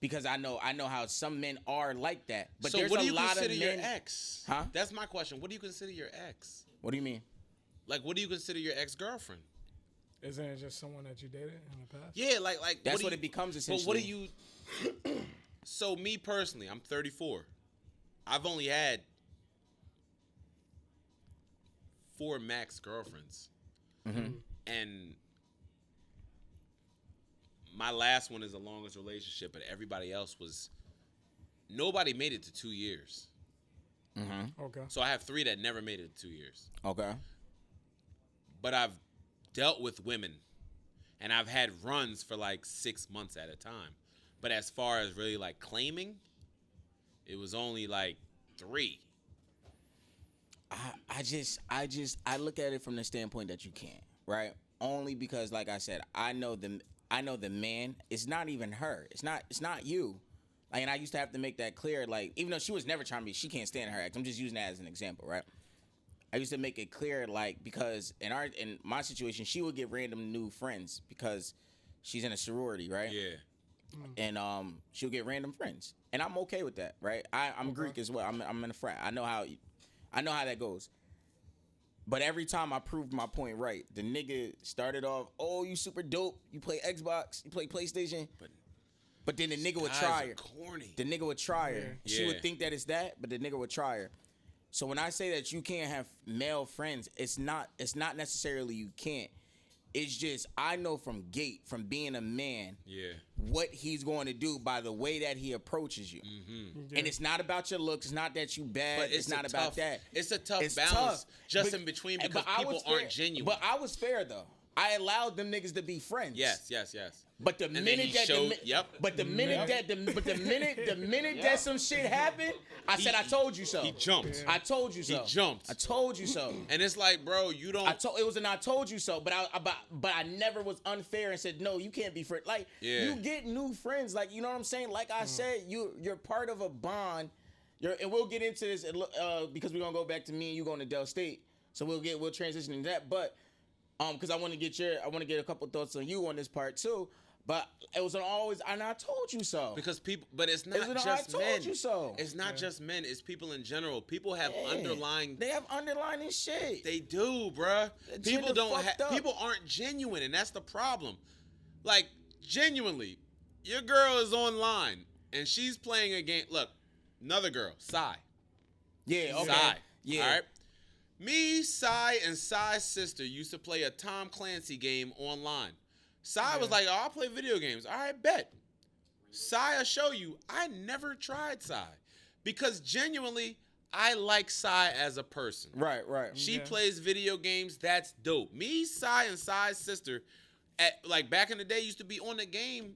because I know how some men are like that. But so there's what do a you lot consider of your men. ex? Huh? That's my question. What do you consider your ex? What do you mean? Like, what do you consider your ex-girlfriend? Isn't it just someone that you dated in the past? Yeah, like That's do what you- it becomes But what do essentially. you? So me personally, I'm 34. I've only had 4 max girlfriends, and my last one is the longest relationship. But everybody else was. Nobody made it to 2 years. Okay. So I have 3 that never made it to 2 years. Okay. But I've dealt with women, and I've had runs for like 6 months at a time. But as far as really like claiming, it was only like 3. I look at it from the standpoint that you can't, right? Only because, like I said, I know the man. It's not even her. It's not you. Like, and I used to have to make that clear. Like, even though she was never trying to be, she can't stand her ex. I'm just using that as an example, right? I used to make it clear, like, because in my situation, she would get random new friends because she's in a sorority, right? Yeah. And she'll get random friends, and I'm okay with that, right? I'm Greek as well. I'm in a frat. I know how that goes. But every time I proved my point right, the nigga started off, oh, you super dope. You play Xbox, you play PlayStation. But then the nigga would Guys try are her. corny. The nigga would try her. She Yeah. would think that it's that, but the nigga would try her. So when I say that you can't have male friends, it's not necessarily you can't. It's just I know from being a man, Yeah. what he's going to do by the way that he approaches you. Mm-hmm. And it's not about your looks. It's not that you bad. But it's not about that. It's a tough It's balance tough. just But- in between but because I people was fair- aren't genuine. But I was fair though. I allowed them niggas to be friends. yes. But the then minute he that showed- yep. but the minute that the minute that some shit happened, I said I told you so. He jumped. I told you so. He jumped. I told you so. And it's like, bro, you don't. It was an I told you so, but I never was unfair and said no, you can't be friends. Like Yeah. you get new friends, like you know what I'm saying. Like I said, you're part of a bond. And we'll get into this because we're gonna go back to me and you going to Del State, so we'll transition into that. But because I want to get a couple thoughts on you on this part too. But it was always, and I told you so. Because people, but it's not Isn't it, just I told men. you so. It's not just men. It's people in general. People have Yeah. underlying. They have underlining shit. They do, bruh. People Gender don't. fucked up. People aren't genuine, and that's the problem. Like genuinely, your girl is online and she's playing a game. Look, another girl, Sai. Yeah. Okay. Sai. Yeah. All right. Me, Sai, and Sai's sister used to play a Tom Clancy game online. Sai was like, "Oh, I'll play video games." All right, bet. Sai, I'll show you. I never tried Sai because genuinely, I like Sai as a person. Right. She plays video games. That's dope. Me, Sai, and Sai's sister, like back in the day, used to be on the game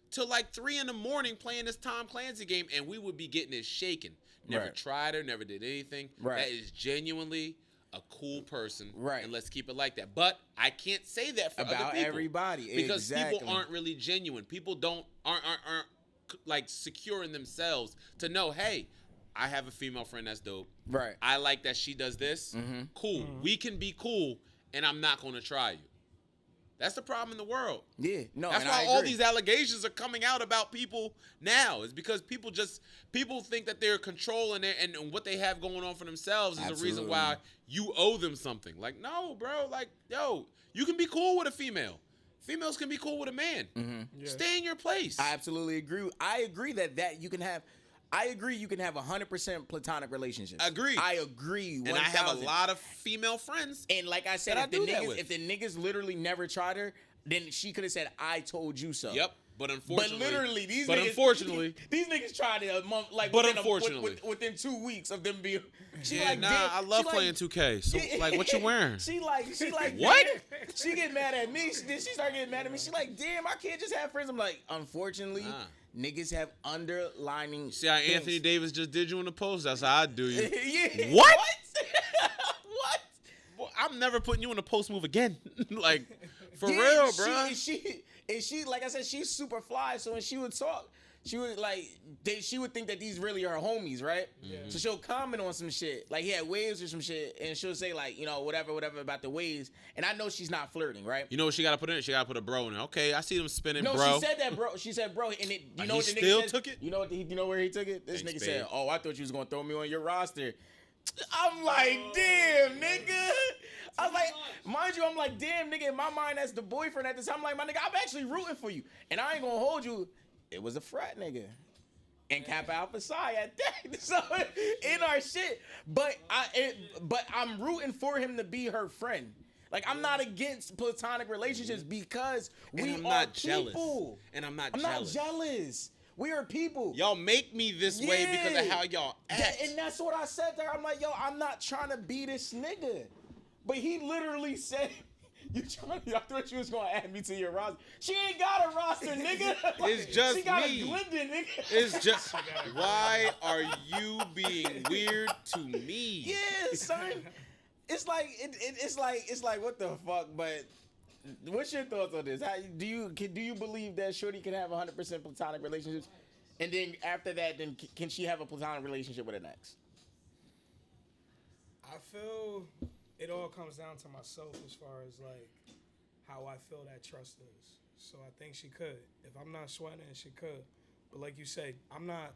till like 3 a.m. playing this Tom Clancy game, and we would be getting it shaken. Never Right. tried her, never did anything. Right. That is genuinely a cool person. Right. And let's keep it like that. But I can't say that for About other people. everybody. Because Exactly. people aren't really genuine. People aren't like secure in themselves to know, hey, I have a female friend that's dope. Right. I like that she does this. Cool. We can be cool, and I'm not going to try you. That's the problem in the world. Yeah. No. That's and why I all agree. these allegations are coming out about people now. Is because people think that they're controlling it and what they have going on for themselves is the reason Absolutely. why you owe them something. Like, no, bro. Like, yo, you can be cool with a female. Females can be cool with a man. Yeah. Stay in your place. I absolutely agree. I agree that you can have. I agree you can have 100% platonic relationships. Agreed. I agree. and I have a 1000. lot of female friends. And like I said, that I do that with. if the niggas literally never tried her, then she could have said, "I told you so." Yep. But But unfortunately, literally, these niggas tried it a month, like But within unfortunately. within 2 weeks of them being. She yeah, like, nah, damn, I love she like- playing 2K. So, like, what you wearing? She like What? damn. She get mad at me. Then she start getting mad at me. She like, damn, I can't just have friends. I'm like, unfortunately, Nah. niggas have underlining. See how things. Anthony Davis just did you in the post? That's how I do you. Yeah. What? What? Boy, I'm never putting you in a post move again. Like, for Yeah, real, she- bro. And she, like I said, she's super fly. So when she would talk, she would like she would think that these really are homies, right? Yeah. So she'll comment on some shit, like he had waves or some shit, and she'll say like, you know, whatever about the waves, and I know she's not flirting, right? You know what she got to put in? She got to put a bro in it. Okay, I see them spinning, No, bro. she said that, bro. She said, bro, and it, you know He what the nigga still said? took it? You know what? You know where he took it? This Thanks, nigga said, babe. "Oh, I thought you was gonna throw me on your roster." I'm like, damn, nigga. I was like, mind you, I'm like, damn, nigga. In my mind, that's the boyfriend at the time. I'm like, my nigga, I'm actually rooting for you, and I ain't gonna hold you. It was a frat nigga. And Kappa Alpha Psi at that. So in our shit, but I'm rooting for him to be her friend. Like I'm not against platonic relationships because we And I'm are not jealous. people. And I'm not I'm jealous. not jealous. We are people. Y'all make me this way because of Yeah. how y'all act. And that's what I said to her. I'm like, yo, I'm not trying to be this nigga. But he literally said, I thought you was gonna add me to your roster. She ain't got a roster, nigga. It's just she got me. a Glendon, nigga. It's just, why are you being weird to me? Yeah, son. It's like it's like what the fuck? But what's your thoughts on this? How do you believe that Shorty can have 100% platonic relationships, and then after that, then can she have a platonic relationship with an ex? I feel it all comes down to myself as far as like how I feel that trust is. So I think she could. If I'm not sweating, she could. But like you say, I'm not.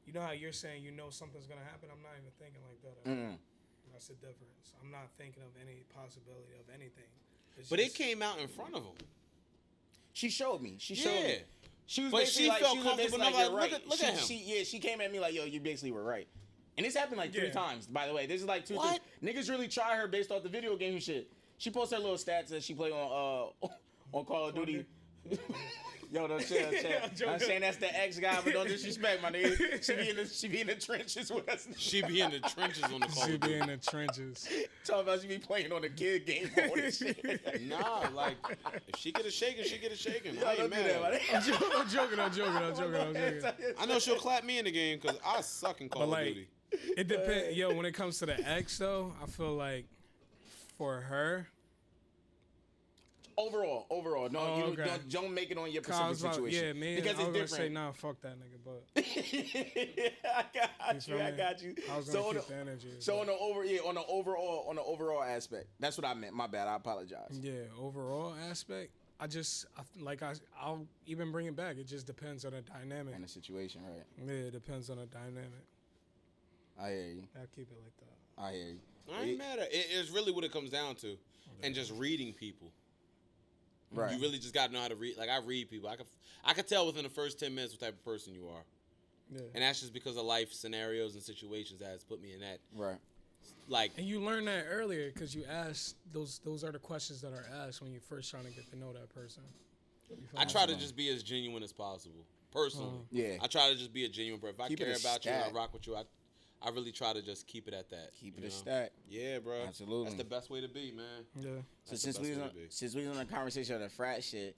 You know how you're saying you know something's gonna happen. I'm not even thinking like that. That's the difference. I'm not thinking of any possibility of anything. It's But it just- came out in front of him. She showed me. She showed Yeah. me. She was But basically she like, felt she was comfortable basically enough, you're like, right. look at him. She came at me like, yo, you basically were right. And this happened like 3 Yeah. times, by the way. This is like 2 What? things. Niggas really try her based off the video game shit. She posted her little stats that she played on Call of Duty. Yo, don't chill. I'm saying that's the ex guy, but don't disrespect my nigga. She be in the trenches with us. She be in the trenches on the Call She of be Duty. in the trenches. Talking about she be playing on the kid game mode and shit. Nah, like, if she get a shaking, she get a shaking. Yo, I ain't don't do mad that, at my her. nigga. I'm joking. I know she'll clap me in the game because I suck in Call of like, Duty. It depends. Yo, when it comes to the ex, though, I feel like for her, Overall, no, Oh, you okay. don't make it on your 'cause I specific was about, situation. yeah, man, because I was it's gonna say, different. nah, fuck that nigga, but I feel me? got you. I was So gonna on keep the, the energy. so but- on the overall aspect, that's what I meant. My bad. I apologize. yeah, overall aspect, I'll even bring it back. It just depends on the dynamic. On the situation, right? Yeah, it depends on the dynamic. I hear you. I'll keep it like that. I hear you. I ain't mad at it. It's really what it comes down to. And just reading people. Right. You really just got to know how to read. Like, I read people. I could tell within the first 10 minutes what type of person you are. Yeah. And that's just because of life scenarios and situations that has put me in that. Right. Like, And you learn that earlier because you ask those are the questions that are asked when you're first trying to get to know that person. You feel I me? try to just be as genuine as possible. Personally. Yeah. I try to just be a genuine person. If I Keep it care a about you and I stack. rock with you, I really try to just keep it at that. Keep it you a know? stack. Yeah, bro. Absolutely. That's the best way to be, man. Yeah. So That's since the we best was way on, to be. since we was on a conversation of the frat shit,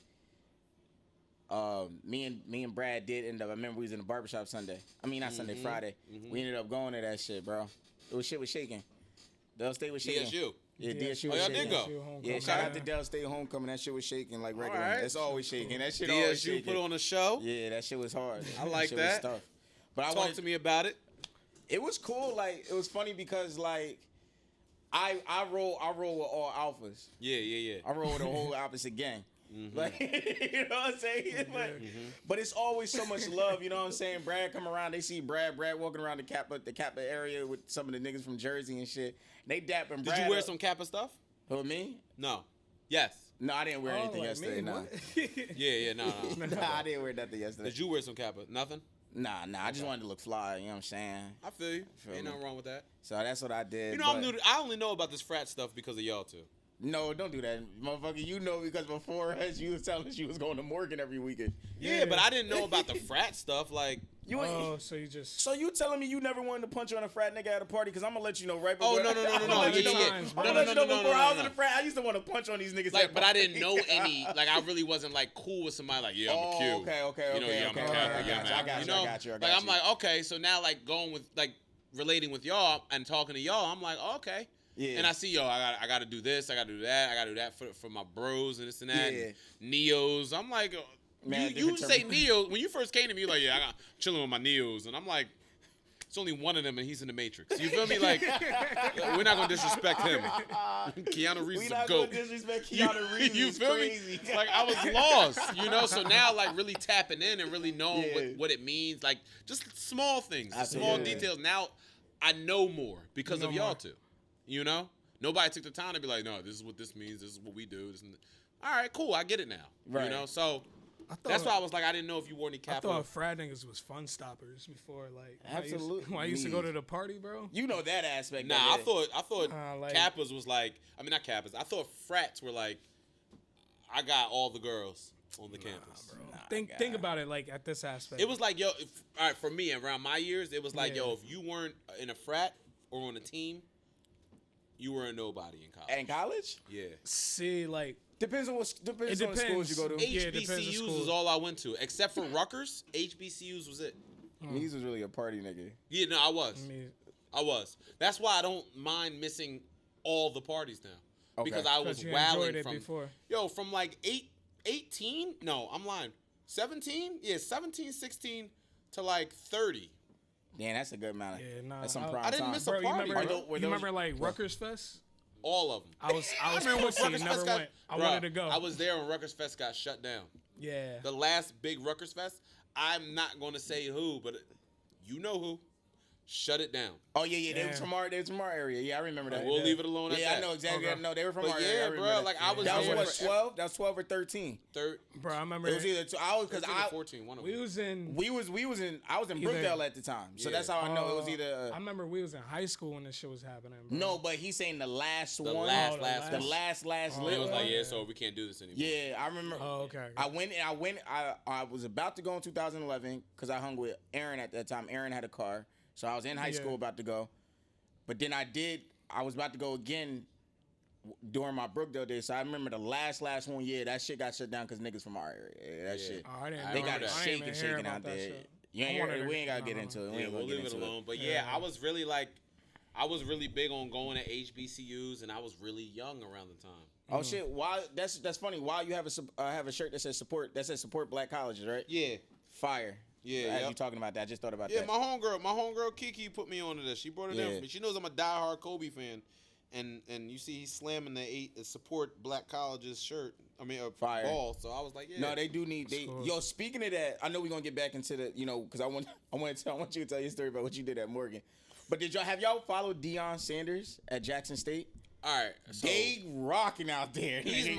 me and Brad did end up. I remember we was in the barbershop Sunday. I mean not Sunday, Friday. We ended up going to that shit, bro. Shit was shaking. Dell State was shaking. DSU. Yeah, DSU Oh, was y'all shaking. did go? Yeah, shout out to Dell State homecoming. That shit was shaking like regular. right. It's always shaking. That shit always DSU shaking. put on a show. Yeah, that shit was hard. I like shit that. Was tough. But I Talk wanted to me about it. It was cool. Like it was funny because like I roll with all alphas. Yeah. I roll with the whole opposite gang. Like you know what I'm saying? But it's always so much love. You know what I'm saying? Brad come around. They see Brad walking around the Kappa area with some of the niggas from Jersey and shit. They dapping Brad. Did you wear up. some Kappa stuff? Who, me? No. Yes. No, I didn't wear Oh, anything like yesterday. me, Nah. what? Yeah, no. Nah, I didn't wear nothing yesterday. Did you wear some Kappa? Nothing? Nah. I just wanted to look fly. You know what I'm saying? I feel you. Feel Ain't me. nothing wrong with that. So that's what I did. You know, but- I only know about this frat stuff because of y'all two. No, don't do that, motherfucker. You know because before us, you was telling us you was going to Morgan every weekend. Yeah, but I didn't know about the frat stuff. Like, You ain't. Oh, so you just So you telling me you never wanted to punch on a frat nigga at a party? Because I'm gonna let you know right oh before. no. I'm gonna let you know. yeah. I'm gonna let you know before I was in the frat. I used to want to punch on these niggas. like, at but I parties. didn't know any. Like, I really wasn't like cool with somebody. Like, yeah, I'm a Q. Oh, okay. You know, yeah, I'm a okay. Kappa. I Yeah, got you. man. I got you. You know, I got you. like, I'm like, okay, so now like going with like relating with y'all and talking to y'all, I'm like, okay. Yeah. And I see, yo, I got to do this, I got to do that, I got to do that for my bros and this and that, Yeah. and Neos. I'm like, Man, you different say term. Neo when you first came to me. You're like, yeah, I got chilling with my Neos, and I'm like, it's only one of them, and he's in the Matrix. You feel me? Like, we're not gonna disrespect him. Keanu Reeves We is a not goat. gonna disrespect Keanu Reeves. You It's feel crazy. me? Like I was lost, you know. So now, like really tapping in and really knowing Yeah. what it means, like just small things, small Absolutely. details. Now I know more because You of know y'all more. two. You know, nobody took the time to be like, no, this is what this means. This is what we do. All right, cool. I get it now. Right. You know, so I thought, that's why I was like, I didn't know if you wore any I cap. thought frat niggas was fun stoppers before, like Absolutely. When I used to go to the party, bro. You know that aspect. Nah, of I it. thought Like- Kappas was like, I mean not Kappas. I thought frats were like, I got all the girls on the campus. Think about it like at this aspect. It was like, yo, all right, for me around my years, it was like, Yeah. yo, if you weren't in a frat or on a team, you were a nobody in college. in college. Yeah. see like Depends on what on the schools depends. you go to. Yeah, it depends on HBCUs school. was all I went to, except for Rutgers. HBCUs was it. Mees was really a party nigga. Yeah, no, I was. I mean, I was. That's why I don't mind missing all the parties now. Okay. Because I was 'cause you wowing enjoyed it from before. from like 18? No, I'm lying. 17? Yeah, 17, 16 to like 30. Damn, that's a good amount. Yeah, nah, That's some I- prime I didn't time. miss a Bro, you party, remember, bro. Were you those- remember like Rutgers Fest? All of them. I was remember when pussy, Rutgers never Fest got, went. I Bruh, wanted to go. I was there when Rutgers Fest got shut down. yeah. The last big Rutgers Fest, I'm not going to say who, but you know who. Shut it down. Oh yeah, they was Damn. from our area. Yeah, I remember that. We'll leave it alone at Yeah, that. I know exactly. Okay. No, they were from But our yeah, area. I remember bro, that. like I was That was there what for 12? That was 12 or 13. third, Bro, I remember It was either I was because 13 I or 14, one of we them. was in we was in I was in Either- Brookdale at the time, so Yeah. that's how I know it was I either. remember we was in high school when this shit was happening. Bro. No, but he's saying the last The one, last the one. the last Oh, lit It was one. like, yeah, so we can't do this anymore. Yeah, I remember. Oh, okay. I was about to go in 2011 because I hung with Aaron at that time. Aaron had a car, so I was in high Yeah. school about to go. But then I was about to go again during my Brookdale days. So I remember the last one year, that shit got shut down because niggas from our area. Yeah, that Yeah. shit. Oh, I didn't I They know got remember it that. I didn't even hear shaking about out that there. shit. You I ain't wanted hear, to- we ain't gotta get no, into it. We Yeah, ain't we'll gonna leave get it into alone. it. But yeah, Yeah. I was really like, I was really big on going to HBCUs, and I was really young around the time. Oh shit! Why? That's funny. Why you have a shirt that says support black colleges, right? Yeah. Fire. Yeah, As yep. you talking about that, I just thought about Yeah, that. my homegirl Kiki put me onto this. She brought it in Yeah. for me. She knows I'm a diehard Kobe fan, and you see he's slamming the support black colleges shirt. I mean, a Fire. ball. So I was like, yeah. No, they do need. cool. Yo, speaking of that, I know we're gonna get back into the, because I want you to tell your story about what you did at Morgan. But have y'all followed Deion Sanders at Jackson State? All right. So They rocking out there. he's he's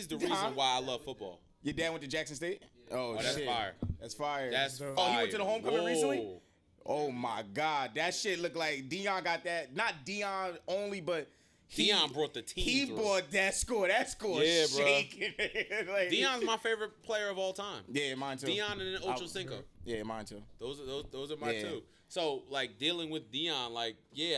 the reason Huh? why I love football. Your dad went to Jackson State? Oh, Oh, that's shit. fire. That's fire. That's Oh, fire. he went to the homecoming recently? Whoa. Oh my God, that shit looked like Deion got that. Not Deion only, but Deion brought the team He through. brought that score. That score Yeah, is bro. shaking. Like, Deion's my favorite player of all time. Yeah, mine too. Deion and then Ocho Cinco. Yeah, mine too. Those are my Yeah. two. So like dealing with Deion, like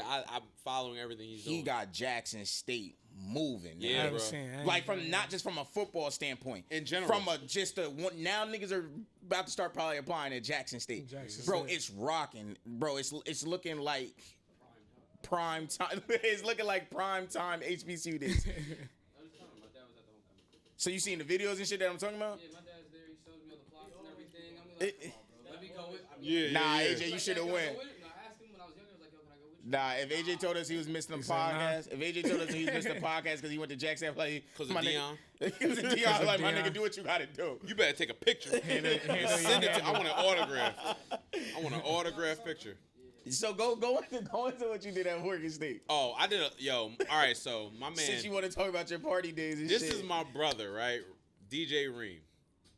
I'm following everything he's doing. He got Jackson State moving. Yeah, I man. haven't bro. seen any. Like from not just from a football standpoint, In general. from now niggas are about to start probably applying at Jackson State. Jackson Bro, State. it's rocking. Bro, it's looking like prime time. It's looking like prime time HBCU days. I was telling him, my dad was at the homecoming. So you seen the videos and shit that I'm talking about? Yeah, my dad's there. He shows me all the plots and everything. I'm It- like, come on, bro. Let me go with. I mean, Yeah, Nah, yeah. AJ, you should have Can I went. go with him? No, I asked him when I was younger. I was like, yo, can I go with you? Nah, if AJ told us he was missing the said nah. podcast, if AJ told us he was missing the podcast because he went to Jackson, like, 'Cause of my Deion? nigga, he was a Deion, Because of like, my Deion. nigga, do what you gotta do. You better take a picture. Handle Send it your to. I want an autograph. I want an autograph picture. So go into what you did at Morgan State. Oh, I did All right, so my man. Since you want to talk about your party days and This shit. is my brother, right? DJ Reem.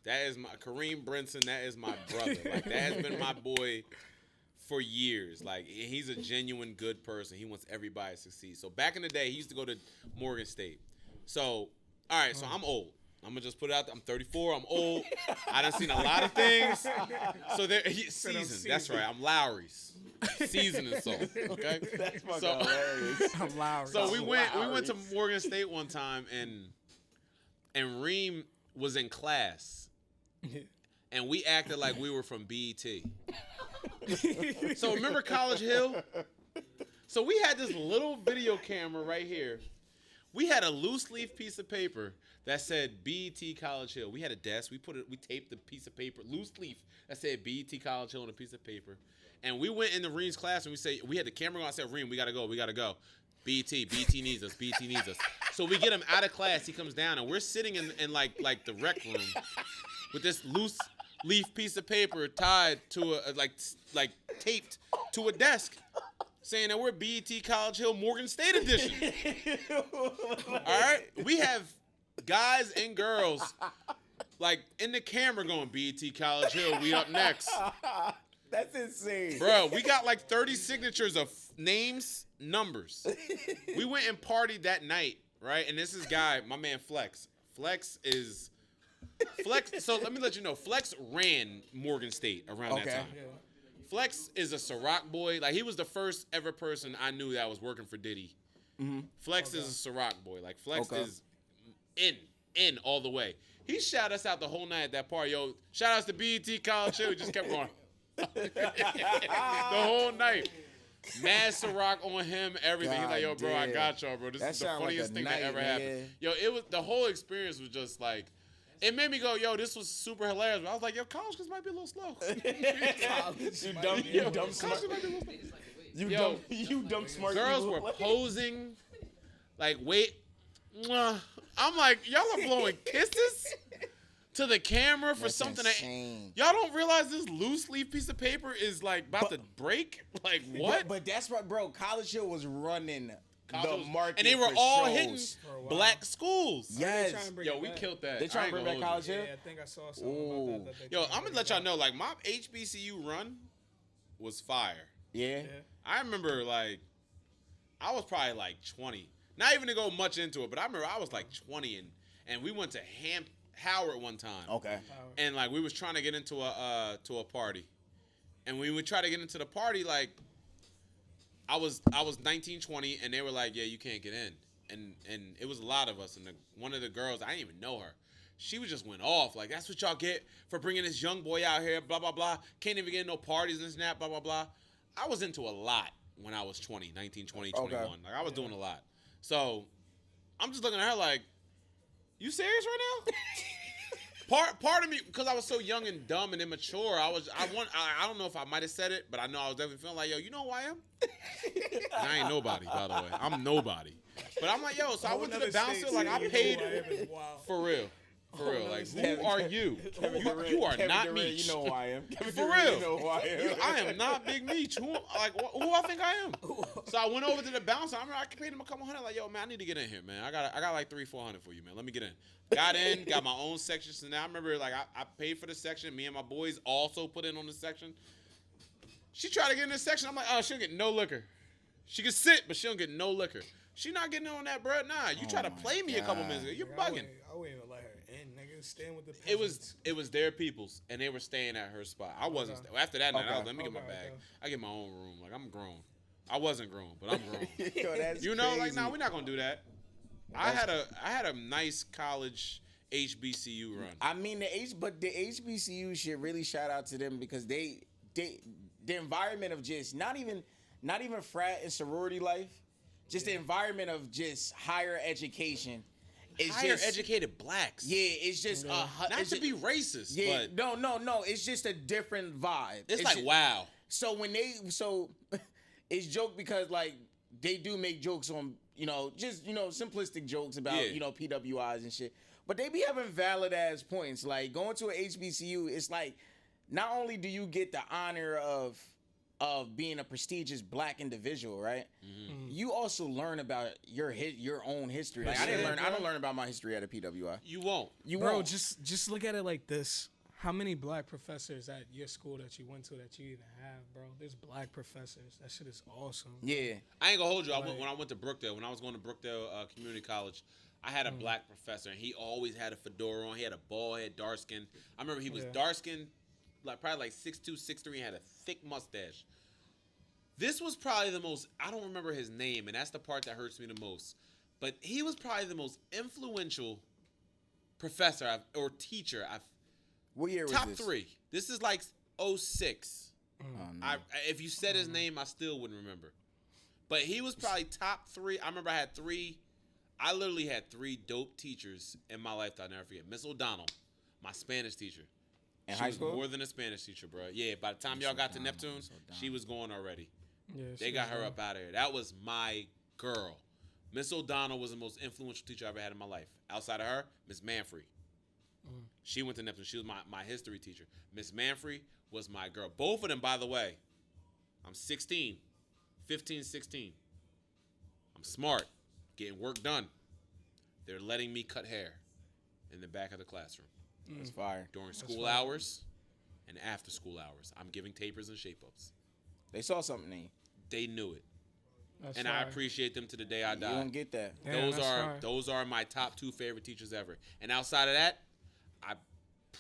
That is my Kareem Brinson. That is my brother. Like that has been my boy for years. Like he's a genuine good person. He wants everybody to succeed. So back in the day, he used to go to Morgan State. So all right, so I'm old. I'm gonna just put it out there. I'm 34. I'm old. I done seen a lot of things. So there, seasoned. That's right. I'm Lowry's. Seasoning salt. Okay. That's fucking So- hilarious. I'm loud. So we went to Lowry's. Morgan State one time and Reem was in class and we acted like we were from BET. So remember College Hill? So we had this little video camera right here. We had a loose leaf piece of paper that said BET College Hill. We had a desk. We taped the piece of paper, loose leaf that said BET College Hill on a piece of paper. And we went into Reem's class and we had the camera on. I said, Reem, we gotta go. BET needs us. BET needs us. So we get him out of class. He comes down and we're sitting in like the rec room with this loose leaf piece of paper tied to a like taped to a desk, saying that we're BET College Hill Morgan State edition. All right, we have guys and girls like in the camera going BET College Hill. We up next. That's insane. Bro, we got like 30 signatures of names, numbers. We went and partied that night, right? And this is guy, my man Flex. Flex. So let me let you know, Flex ran Morgan State around that time. Yeah. Flex is a Ciroc boy. Like, he was the first ever person I knew that was working for Diddy. Flex is a Ciroc boy. Like, Flex is in all the way. He shouted us out the whole night at that party. Yo, shout outs to BET College Hill. He just kept going. The whole night. Mad Ciroc on him, everything. He's like, yo, bro, I got y'all, bro. This is the funniest thing that ever happened. Yo, the whole experience was just like, it made me go, yo, this was super hilarious. But I was like, yo, college kids might be a little slow. You dumb smart. You dumb smart. Girls people. were posing, like, wait. Mwah. I'm like, y'all are blowing kisses to the camera for something insane. that y'all don't realize this loose leaf piece of paper is like about to break. Like, what? But that's what, bro. College Hill was running the market, and they were for all shows. hitting black schools. Yes. Yo, we killed that. They trying to bring back College Hill. Yeah, I think I saw something about that. Yo, I'm gonna let y'all know. Like, my HBCU run was fire. Yeah. I remember, like, I was probably like 20. Not even to go much into it, but I remember I was like 20, and we went to Howard one time. Okay. And like we was trying to get into a party, and when we would try to get into the party, like I was 19, 20, and they were like, yeah, you can't get in, and it was a lot of us, and one of the girls, I didn't even know her. She was just went off like, that's what y'all get for bringing this young boy out here, blah blah blah. Can't even get in no parties and snap, blah blah blah. I was into a lot when I was 20, 19, 20, 21. Like I was doing a lot. So I'm just looking at her like, you serious right now? Part of me, because I was so young and dumb and immature, I don't know if I might have said it, but I know I was definitely feeling like, yo, you know who I am? And I ain't nobody, by the way. I'm nobody. But I'm like, yo, so I went to the bouncer, like I paid for real. For real, like, who are you? You are not Meech. You know who I am. For real. You know who I am. I am not Big Meech. Who I think I am? So I went over to the bouncer. I remember I paid him a couple $100. Like, yo, man, I need to get in here, man. I got like $300-400 for you, man. Let me get in. Got in, got my own section. So now I remember, like, I paid for the section. Me and my boys also put in on the section. She tried to get in this section. I'm like, oh, she don't get no liquor. She can sit, but she don't get no liquor. She not getting on that, bro. Nah, you try to play me a couple minutes ago. You're bugging. I wouldn't even let her in, nigga. Staying with the It was their peoples, and they were staying at her spot. I wasn't. After that night, I was, let me get my bag. I get my own room. Like, I'm grown. I wasn't grown, but I'm grown. Yo, that's You know, like, crazy. nah, we're not gonna do that. I had a nice college HBCU run. I mean, the HBCU should really shout out to them because the environment of just not even frat and sorority life, just the environment of just higher education. It's Higher just, educated blacks. Yeah, it's just Not it's to just, be racist, Yeah, but no. It's just a different vibe. it's like, just, wow. So it's joke because like they do make jokes on simplistic jokes about PWIs and shit, but they be having valid ass points. Like going to an HBCU, it's like not only do you get the honor of being a prestigious black individual, right? Mm-hmm. You also learn about your own history. Like I don't learn about my history at a PWI. You won't. Bro, just look at it like this. How many black professors at your school that you went to that you even have, bro? There's black professors. That shit is awesome. Yeah. I ain't gonna hold you. When I went to Brookdale, when I was going to Brookdale Community College, I had a black professor, and he always had a fedora on. He had a bald head, dark skin. I remember he was dark skinned, probably like 6'2", 6'3", and had a thick mustache. This was probably the most, I don't remember his name, and that's the part that hurts me the most. But he was probably the most influential professor or teacher I've. What year was Top this? 3. This is like 06. Oh, no. If you said his name, I still wouldn't remember. But he was probably top 3. I remember I had 3 I literally had 3 dope teachers in my life that I'll never forget. Miss O'Donnell, my Spanish teacher. In She high was school? more than a Spanish teacher, bro. Yeah, by the time y'all got to Neptune, she was going already. Yeah, They she got was her dope. up out of here. That was my girl. Miss O'Donnell was the most influential teacher I ever had in my life. Outside of her, Miss Manfrey. She went to Neptune. She was my history teacher. Miss Manfrey was my girl. Both of them, by the way, I'm 16, 15, 16. I'm smart, getting work done. They're letting me cut hair in the back of the classroom That's fire. during school hours and after school hours. I'm giving tapers and shape-ups. They saw something in you. They knew it. That's And I fire. appreciate them to the day I You die. don't get that. Damn, that's fire. Those are my top 2 favorite teachers ever. And outside of that, I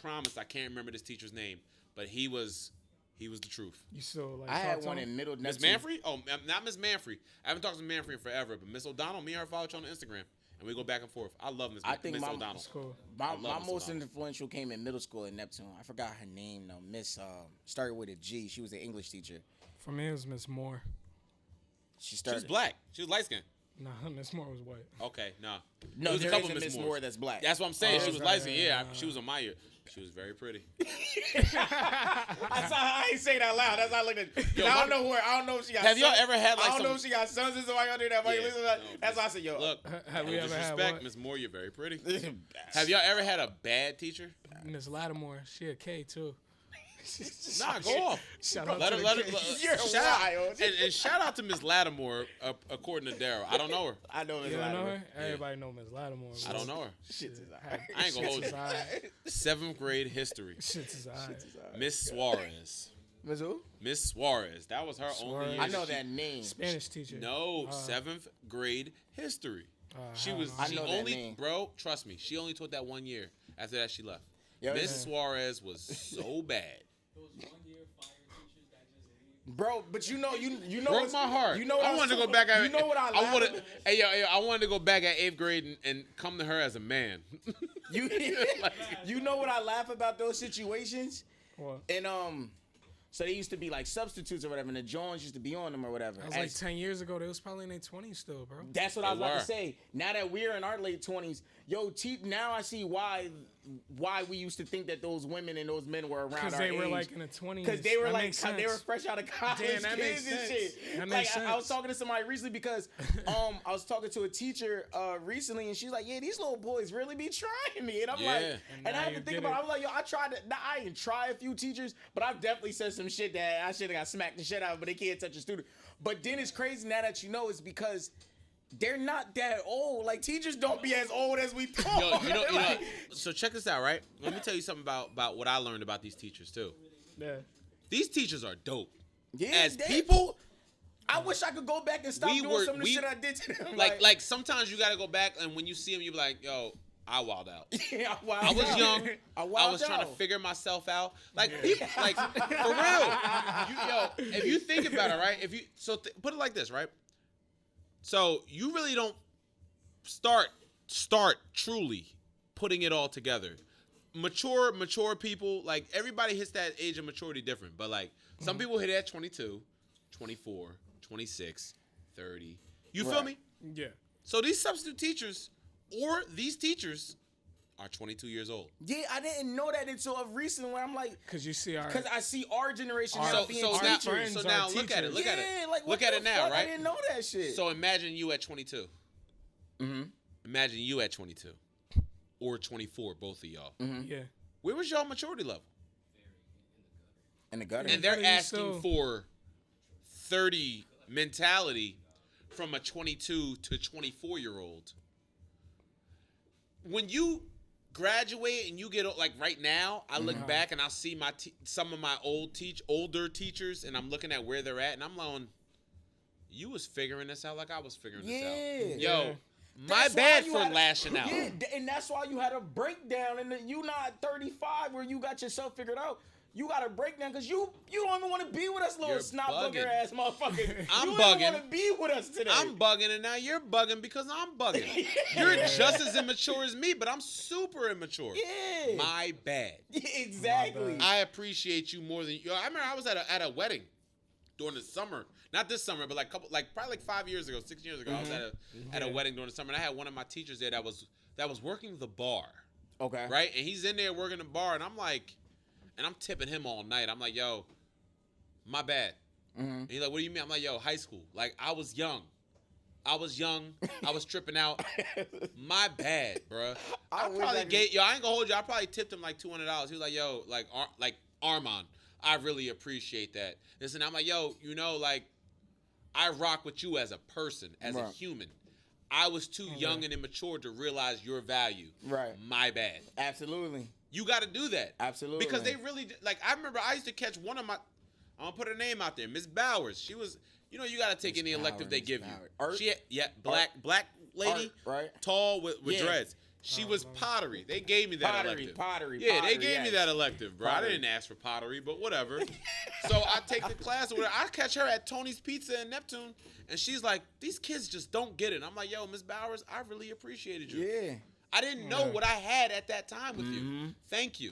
promise I can't remember this teacher's name, but he was the truth. You still like? I had talk to one him? in middle Miss Neptune. Manfrey? Oh, not Miss Manfrey. I haven't talked to Manfrey in forever, but Miss O'Donnell, me and her follow each other on Instagram, and we go back and forth. I love Miss I think Miss my- O'Donnell. That's cool. My love Miss most O'Donnell. influential came in middle school in Neptune. I forgot her name though. Miss started with a G. She was an English teacher. For me, it was Miss Moore. She She started. was black. She was light skinned. Nah, Miss Moore was white. Okay, no. No, There was a there couple is a Miss Miss Moores. Moore that's black. That's what I'm saying. Oh, She was okay, light skinned. yeah, Yeah, yeah. she was on my year. She was very pretty. I ain't say that loud. That's how I looked at. Yo, I don't my- know where. I don't know if she got. Have y'all sons. ever had, like, I don't know some- if she got sons. Is why y'all do that. Yeah, Listen, no, that's why I said, yo. Look, Have no we ever had disrespect, what? Miss Moore, you're very pretty. Have y'all ever had a bad teacher? Miss Lattimore, she a K too. Nah, go off. Shout out Let to her, the let her, K. You're shout out, wild. and shout out to Miss Lattimore, according to Daryl. I don't know her. I know Miss You don't know Lattimore. her? Everybody know Miss Lattimore. I don't know her. Shit's is Had- I ain't gonna hold shit's you. alright. 7th grade history. Shit's is alright. Miss Suarez. Miss who? Miss Suarez. That was her only Suarez. year. I know she- that name. Spanish teacher. No, 7th grade history. She hell was. no. I She know that only, name. bro. Trust me. She only taught that 1 year. After that, she left. Yo, Miss yeah. Suarez was so bad. Those 1 year fire teachers that just leave. Bro, but you know Broke what's- my heart. You know what I wanted to was- go back at. You know what I laugh wanted. at? Hey, yo, I wanted to go back at 8th grade and come to her as a man. You you know what I laugh about those situations? What? And so they used to be like substitutes or whatever, and the Jones used to be on them or whatever. That was like 10 years ago. They was probably in their 20s still, bro. That's what I was They about were. to say. Now that we're in our late 20s, now I see why we used to think that those women and those men were around Because our they were age. like in the 20s. Because they were That like makes they were sense. fresh out of college Damn, that makes kids and sense. shit. That Like makes I was sense. talking to somebody recently because I was talking to a teacher recently and she's like, yeah, these little boys really be trying me. And I'm Yeah. like, And and now I had you to think get about it. it. I was like, yo, I tried to I didn't try a few teachers, but I've definitely said some shit that I should have got smacked the shit out of, but they can't touch a student. But then it's crazy now that you know it's because they're not that old. Like teachers don't be as old as we thought. Yo, you know. Like, So check this out, right? Let me tell you something about what I learned about these teachers too. Yeah. These teachers are dope. yeah, As they- people, I wish I could go back and stop doing some of the shit I did to them. like sometimes you gotta go back and when you see them, you be like, yo, I wild out. yeah, I was young. I was trying to out. figure myself out. Like people, like for real. If you think about it, right? Put it like this, right? So you really don't start truly putting it all together. Mature people, like everybody hits that age of maturity different, but like some people hit it at 22, 24, 26, 30. You feel Right. me? Yeah. So these substitute teachers or these teachers are 22 years old. Yeah, I didn't know that until recently. When I'm like, Because you see our. because I see our generation Our- now So being so our now, teachers. friends so are now look at it. teachers. Look at it. Yeah, like, Look what at the it now, fuck? right? I didn't know that shit. So imagine you at 22. mm-hmm. Imagine you at 22 or 24, both of y'all. Yeah. Where was y'all maturity level? in the gutter. And they're But you asking still- for 30 mentality from a 22 to 24-year-old. When you graduate and you get like right now, I look back and I see some of my older teachers, and I'm looking at where they're at, and I'm going, "You was figuring this out like I was figuring this out." Yeah. Yo, my That's why bad you for had- lashing out. Yeah, and that's why you had a breakdown, and you not 35 where you got yourself figured out. You got a breakdown because you don't even want to be with us, little You're snot bugging. booger ass motherfucker. I'm you bugging. don't want to be with us today. I'm bugging, and now you're bugging because I'm bugging. You're just as immature as me, but I'm super immature. Yeah. My bad. Yeah, exactly. My bad. I appreciate you more than you. I remember I was at a wedding, during the summer. Not this summer, but probably like 5 years ago, 6 years ago. I was at a wedding during the summer, and I had one of my teachers there that was working the bar. Okay. Right? And he's in there working the bar, and I'm like, and I'm tipping him all night. I'm like, yo, my bad. And he's like, what do you mean? I'm like, yo, high school. Like, I was young. I was tripping out. My bad, bro. I ain't gonna hold you. I probably tipped him like $200. He was like, yo, like Armand, I really appreciate that. Listen, I'm like, yo, like, I rock with you as a person, as a human. I was too young and immature to realize your value. Right. My bad. Absolutely. You got to do that. Absolutely. Because they really, like, I remember I used to catch one of my, I'm going to put her name out there, Miss Bowers. She was, you got to take any elective they give you. She had, black lady, right? Tall with dreads. She was pottery. They gave me that elective. Pottery. Yeah, they gave me that elective, bro. Pottery. I didn't ask for pottery, but whatever. So I take the class or whatever. I catch her at Tony's Pizza in Neptune, and she's like, these kids just don't get it. I'm like, yo, Miss Bowers, I really appreciated you. Yeah. I didn't know what I had at that time with you. Thank you.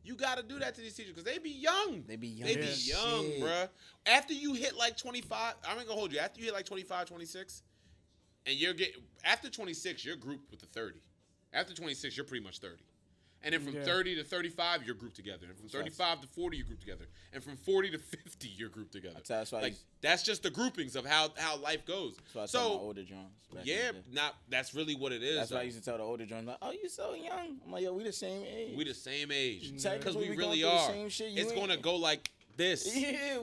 You got to do that to these teachers because they be young. They be young. They be young, bruh. After you hit like 25, I'm going to hold you. After you hit like 25, 26, and after 26, you're grouped with the 30. After 26, you're pretty much 30. And then from 30 to 35, you're grouped together. And from 35 to 40, you're grouped together. And from 40 to 50, you're grouped together. That's why that's just the groupings of how life goes. That's why I tell my older Johns. That's really what it is. That's why I used to tell the older Johns, like, oh, you so young. I'm like, yo, we the same age. We the same age. Because we really are. are. It's going to go like this. Yeah,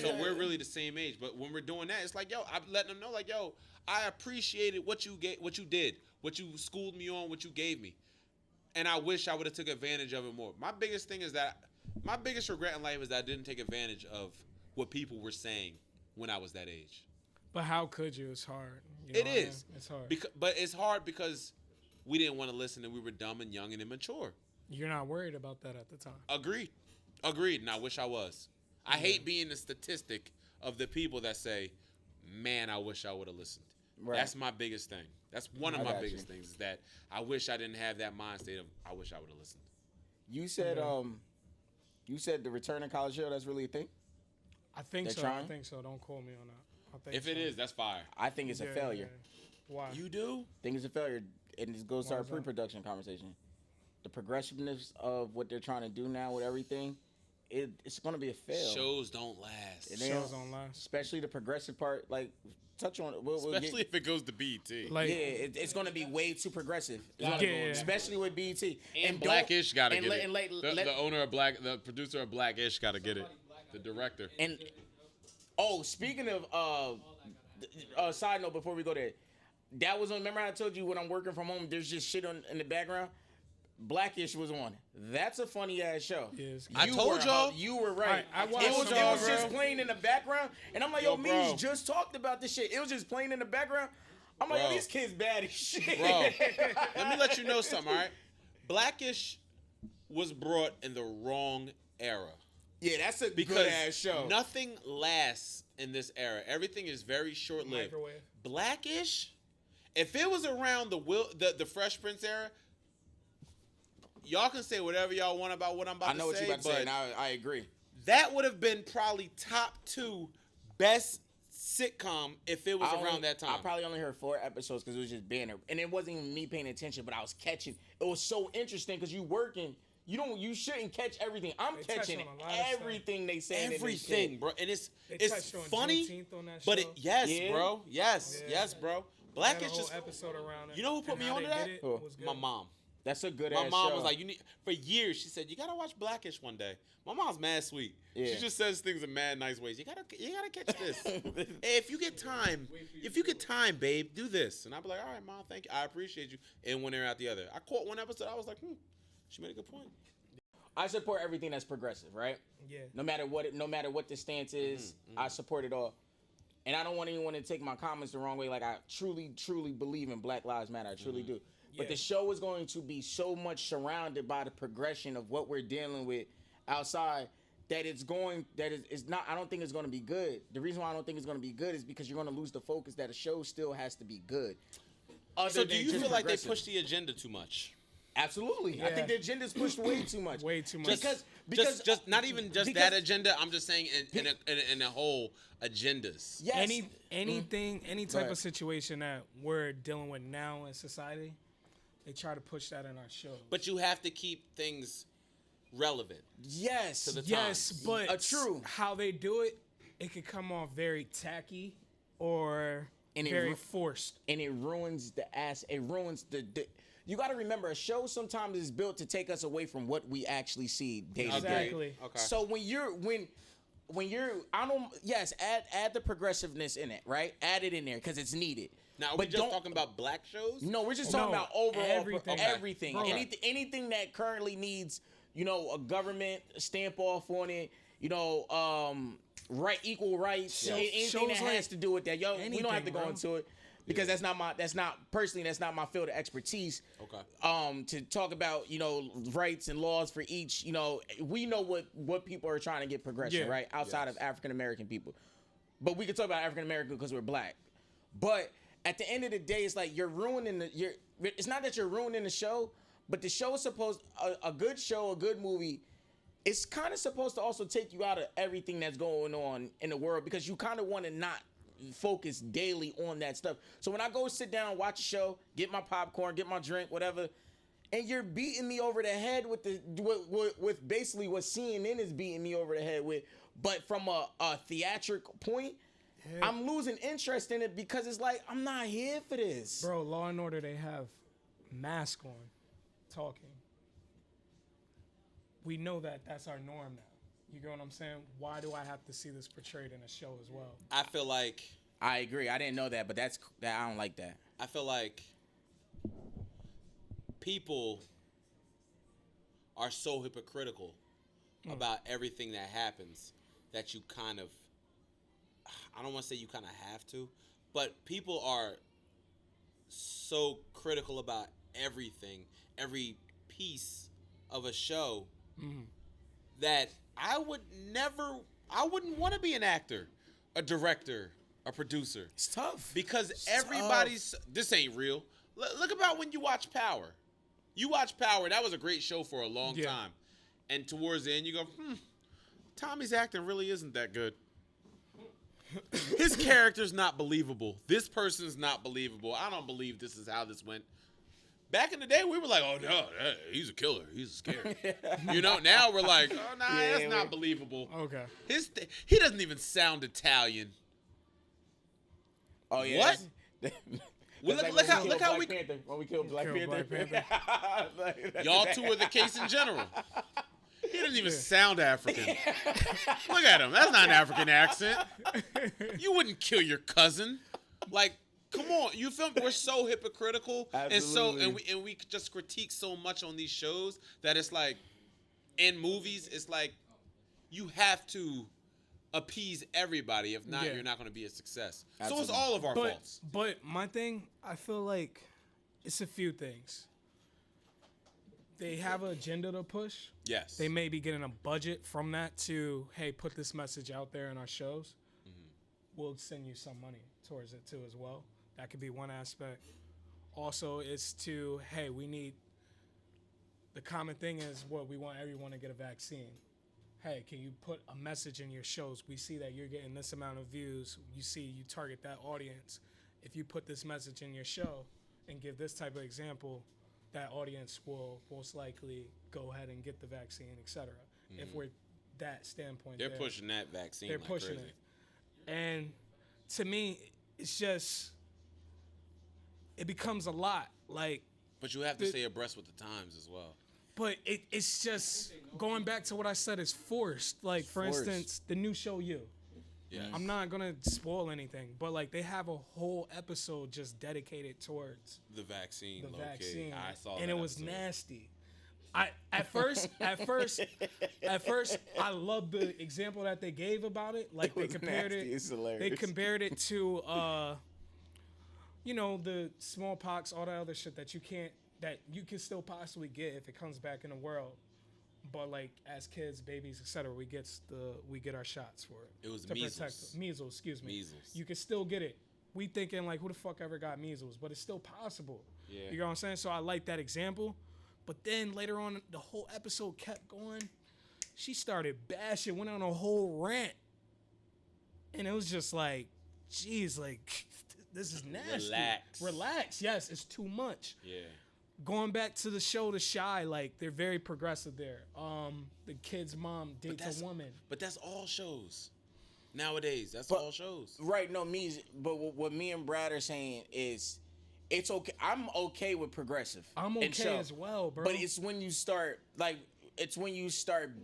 so we're really the same age. But when we're doing that, it's like, yo, I'm letting them know, like, yo, I appreciated what you did, what you schooled me on, what you gave me. And I wish I would have took advantage of it more. My biggest regret in life is that I didn't take advantage of what people were saying when I was that age. But how could you? It's hard. It is. It's hard. But it's hard because we didn't want to listen and we were dumb and young and immature. You're not worried about that at the time. Agreed. And I wish I was. I hate being the statistic of the people that say, man, I wish I would have listened. Right. That's my biggest thing. That's one of my biggest things is that I wish I didn't have that mind state of I wish I would have listened. You said the return of College Hill, that's really a thing? I think so. Trying? I think so. Don't quote me on that. If it is, that's fire. I think it's a failure. Why? You do? I think it's a failure. And this goes to our pre-production conversation. The progressiveness of what they're trying to do now with everything, it's going to be a fail. Shows don't last. Shows don't last. Especially the progressive part. Like, touch on it. Especially if it goes to BET. Like, it's going to be way too progressive. Especially with BET. And Blackish got to get it. The producer of Blackish got to get it. The director. And speaking of side note before we go there, that was on. Remember I told you when I'm working from home, there's just shit in the background. Blackish was on. That's a funny ass show. Yes. I told y'all. You were right. I watched it was just playing in the background, and I'm like, yo, Mees just talked about this shit. It was just playing in the background. I'm like, yo, these kids bad as shit. Bro, let me let you know something, all right? Blackish was brought in the wrong era. Yeah, that's a good ass show. Nothing lasts in this era. Everything is very short-lived. Microwave. Blackish, if it was around the Fresh Prince era, y'all can say whatever y'all want about what I'm about to say. I know what you're about to say, and I agree. That would have been probably top 2 best sitcom if it was around that time. I probably only heard 4 episodes because it was just banner, and it wasn't even me paying attention, but I was catching. It was so interesting because you working. You shouldn't catch everything. I'm catching everything they say. Everything, bro, and it's funny, but bro, yes, bro. Blackish just episode around it. You know who put me onto that? My mom. That's a good ass show. My mom was like, for years, she said, you gotta watch Blackish one day. My mom's mad sweet. Yeah. She just says things in mad nice ways. You gotta catch this. Hey, if you get time, babe, do this. And I'd be like, all right, mom, thank you. I appreciate you. And when they're out the other. I caught one episode, I was like, she made a good point. I support everything that's progressive, right? Yeah. No matter what the stance is, I support it all. And I don't want anyone to take my comments the wrong way. Like, I truly, truly believe in Black Lives Matter. I truly do. But the show is going to be so much surrounded by the progression of what we're dealing with outside that it's not. I don't think it's going to be good. The reason why I don't think it's going to be good is because you're going to lose the focus that a show still has to be good. So do you feel like they push the agenda too much? Absolutely. I Yeah. think the agenda's pushed way too much. Way too much. Because just not even just because- that agenda. I'm just saying in a whole agendas. yes. Any type ahead. of situation that we're dealing with now in society, they try to push that in our show. But you have to keep things relevant. Yes. To the Yes, times. but True. how they do it, it could come off very tacky or And it very ru- forced. And it ruins the ass. It ruins the you got to remember, a show sometimes is built to take us away from what we actually see day to day. Exactly. Okay. So when you're I don't yes add the progressiveness in it, right? Add it in there because it's needed. Now, are but we just don't- talking about black shows? No, we're just No, talking about overall everything. everything. Bro. Anything that currently needs, a government stamp off on it, equal rights, Show- anything shows that like has to do with that. Yo, we don't anything, have to go bro. into it because that's not my field of expertise. Okay. To talk about, rights and laws for each, we know what people are trying to get progression, Yeah. right? Outside of African American people. But we can talk about African American because we're black. But at the end of the day, it's like you're ruining it's not that you're ruining the show, but the show is supposed a good show, a good movie, it's kind of supposed to also take you out of everything that's going on in the world because you kind of want to not focus daily on that stuff. So when I go sit down, watch a show, get my popcorn, get my drink, whatever, and you're beating me over the head with basically what CNN is beating me over the head with, but from a theatrical point, I'm losing interest in it because it's like I'm not here for this. Bro, Law and Order, they have mask on, talking. We know that that's our norm now. You get what I'm saying? Why do I have to see this portrayed in a show as well? I feel like I agree. I didn't know that, but I don't like that. I feel like people are so hypocritical about everything that happens that you kind of, I don't want to say you kind of have to, but people are so critical about everything, every piece of a show, that I wouldn't want to be an actor, a director, a producer. It's tough. Because everybody's, this ain't real. Look about when you watch Power. You watch Power, that was a great show for a long Yeah. time. And towards the end, you go, Tommy's acting really isn't that good. His character's not believable. This person's not believable. I don't believe this is how this went. Back in the day, we were like, oh, no, he's a killer. He's scary. Now we're like, oh, nah, that's not believable. Okay. He doesn't even sound Italian. Oh yeah. What? Well, That's look how Black we Panther, when we killed Black Killed Panther. Black y'all two are the case in general. He doesn't even sound African. Look at him. That's not an African accent. You wouldn't kill your cousin. Like, come on. You feel me? We're so hypocritical, Absolutely. and we just critique so much on these shows that it's like, in movies, it's like you have to appease everybody. If not, Yeah. you're not going to be a success. So Absolutely. it's all of our faults. But my thing, I feel like it's a few things. They have an agenda to push. Yes. They may be getting a budget from that to, hey, put this message out there in our shows. We'll send you some money towards it too as well. That could be one aspect. Also, it's to, hey, the common thing is what we want everyone to get a vaccine. Hey, can you put a message in your shows? We see that you're getting this amount of views. You target that audience. If you put this message in your show and give this type of example, that audience will most likely go ahead and get the vaccine, etc. If we're that standpoint, They're there. pushing that vaccine. They're like pushing crazy. it. And to me, it's just, it becomes a lot. Like, But you have to stay abreast with the times as well. but it's just going back to what I said, is forced. Like, for Forced. instance, the new show You. Yes. I'm not gonna spoil anything, but like they have a whole episode just dedicated towards The vaccine. the low-key. vaccine, I saw and that it was episode. nasty. At first, I loved the example that they gave about it. Like they was compared nasty. it. It's They hilarious. compared it to, the smallpox, all that other shit that you can still possibly get if it comes back in the world. But like as kids, babies, etc., we get our shots for it. It was to measles. protect measles. Excuse me. Measles. You can still get it. We thinking like, who the fuck ever got measles? But it's still possible. Yeah. You know what I'm saying? So I like that example. But then later on, the whole episode kept going. She started bashing, went on a whole rant. And it was just like, geez, like, this is nasty. Relax. Yes, it's too much. Yeah. Going back to the show, The Shy, like, they're very progressive there. The kid's mom dates a woman. But that's all shows. Nowadays, that's But- all shows. Right, no, but what me and Brad are saying is, it's okay. I'm okay with progressive. I'm in okay show. as well, bro. But it's when you start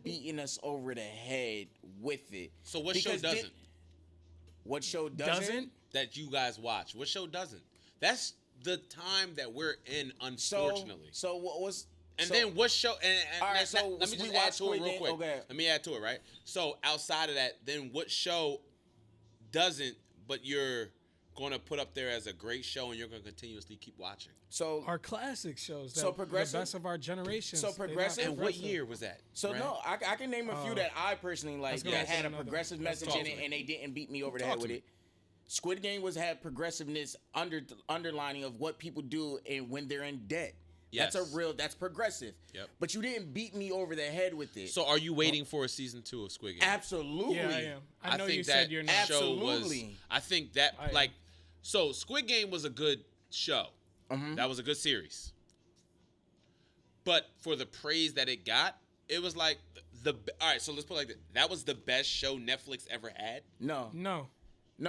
beating us over the head with it. So what show Because doesn't? What show doesn't? That you guys watch? What show doesn't? That's the time that we're in, unfortunately. So what was? And so- then what show? And All right, let so me just we add watched to it Squid real Game. quick. Okay. Let me add to it, right? So outside of that, then what show doesn't? But you're going to put up there as a great show, and you're going to continuously keep watching. So our classic shows. That So the progressive- best of our generation. so progressive- And what year was that? So Brad? no, I can name a few that I personally like gonna that say had a another. progressive Let's message talk in to it, me. and they didn't beat me over the Talk head to with me. it. Squid Game had progressiveness underlining of what people do and when they're in debt. Yes. That's progressive. Yep. But you didn't beat me over the head with it. So are you waiting for a season 2 of Squid Game? Absolutely. Yeah, I am. I know think you that said you're not. show was. Absolutely. I think that I am. like, so Squid Game was a good show. That was a good series. But for the praise that it got, it was like all right. So let's put it like this. That was the best show Netflix ever had. No,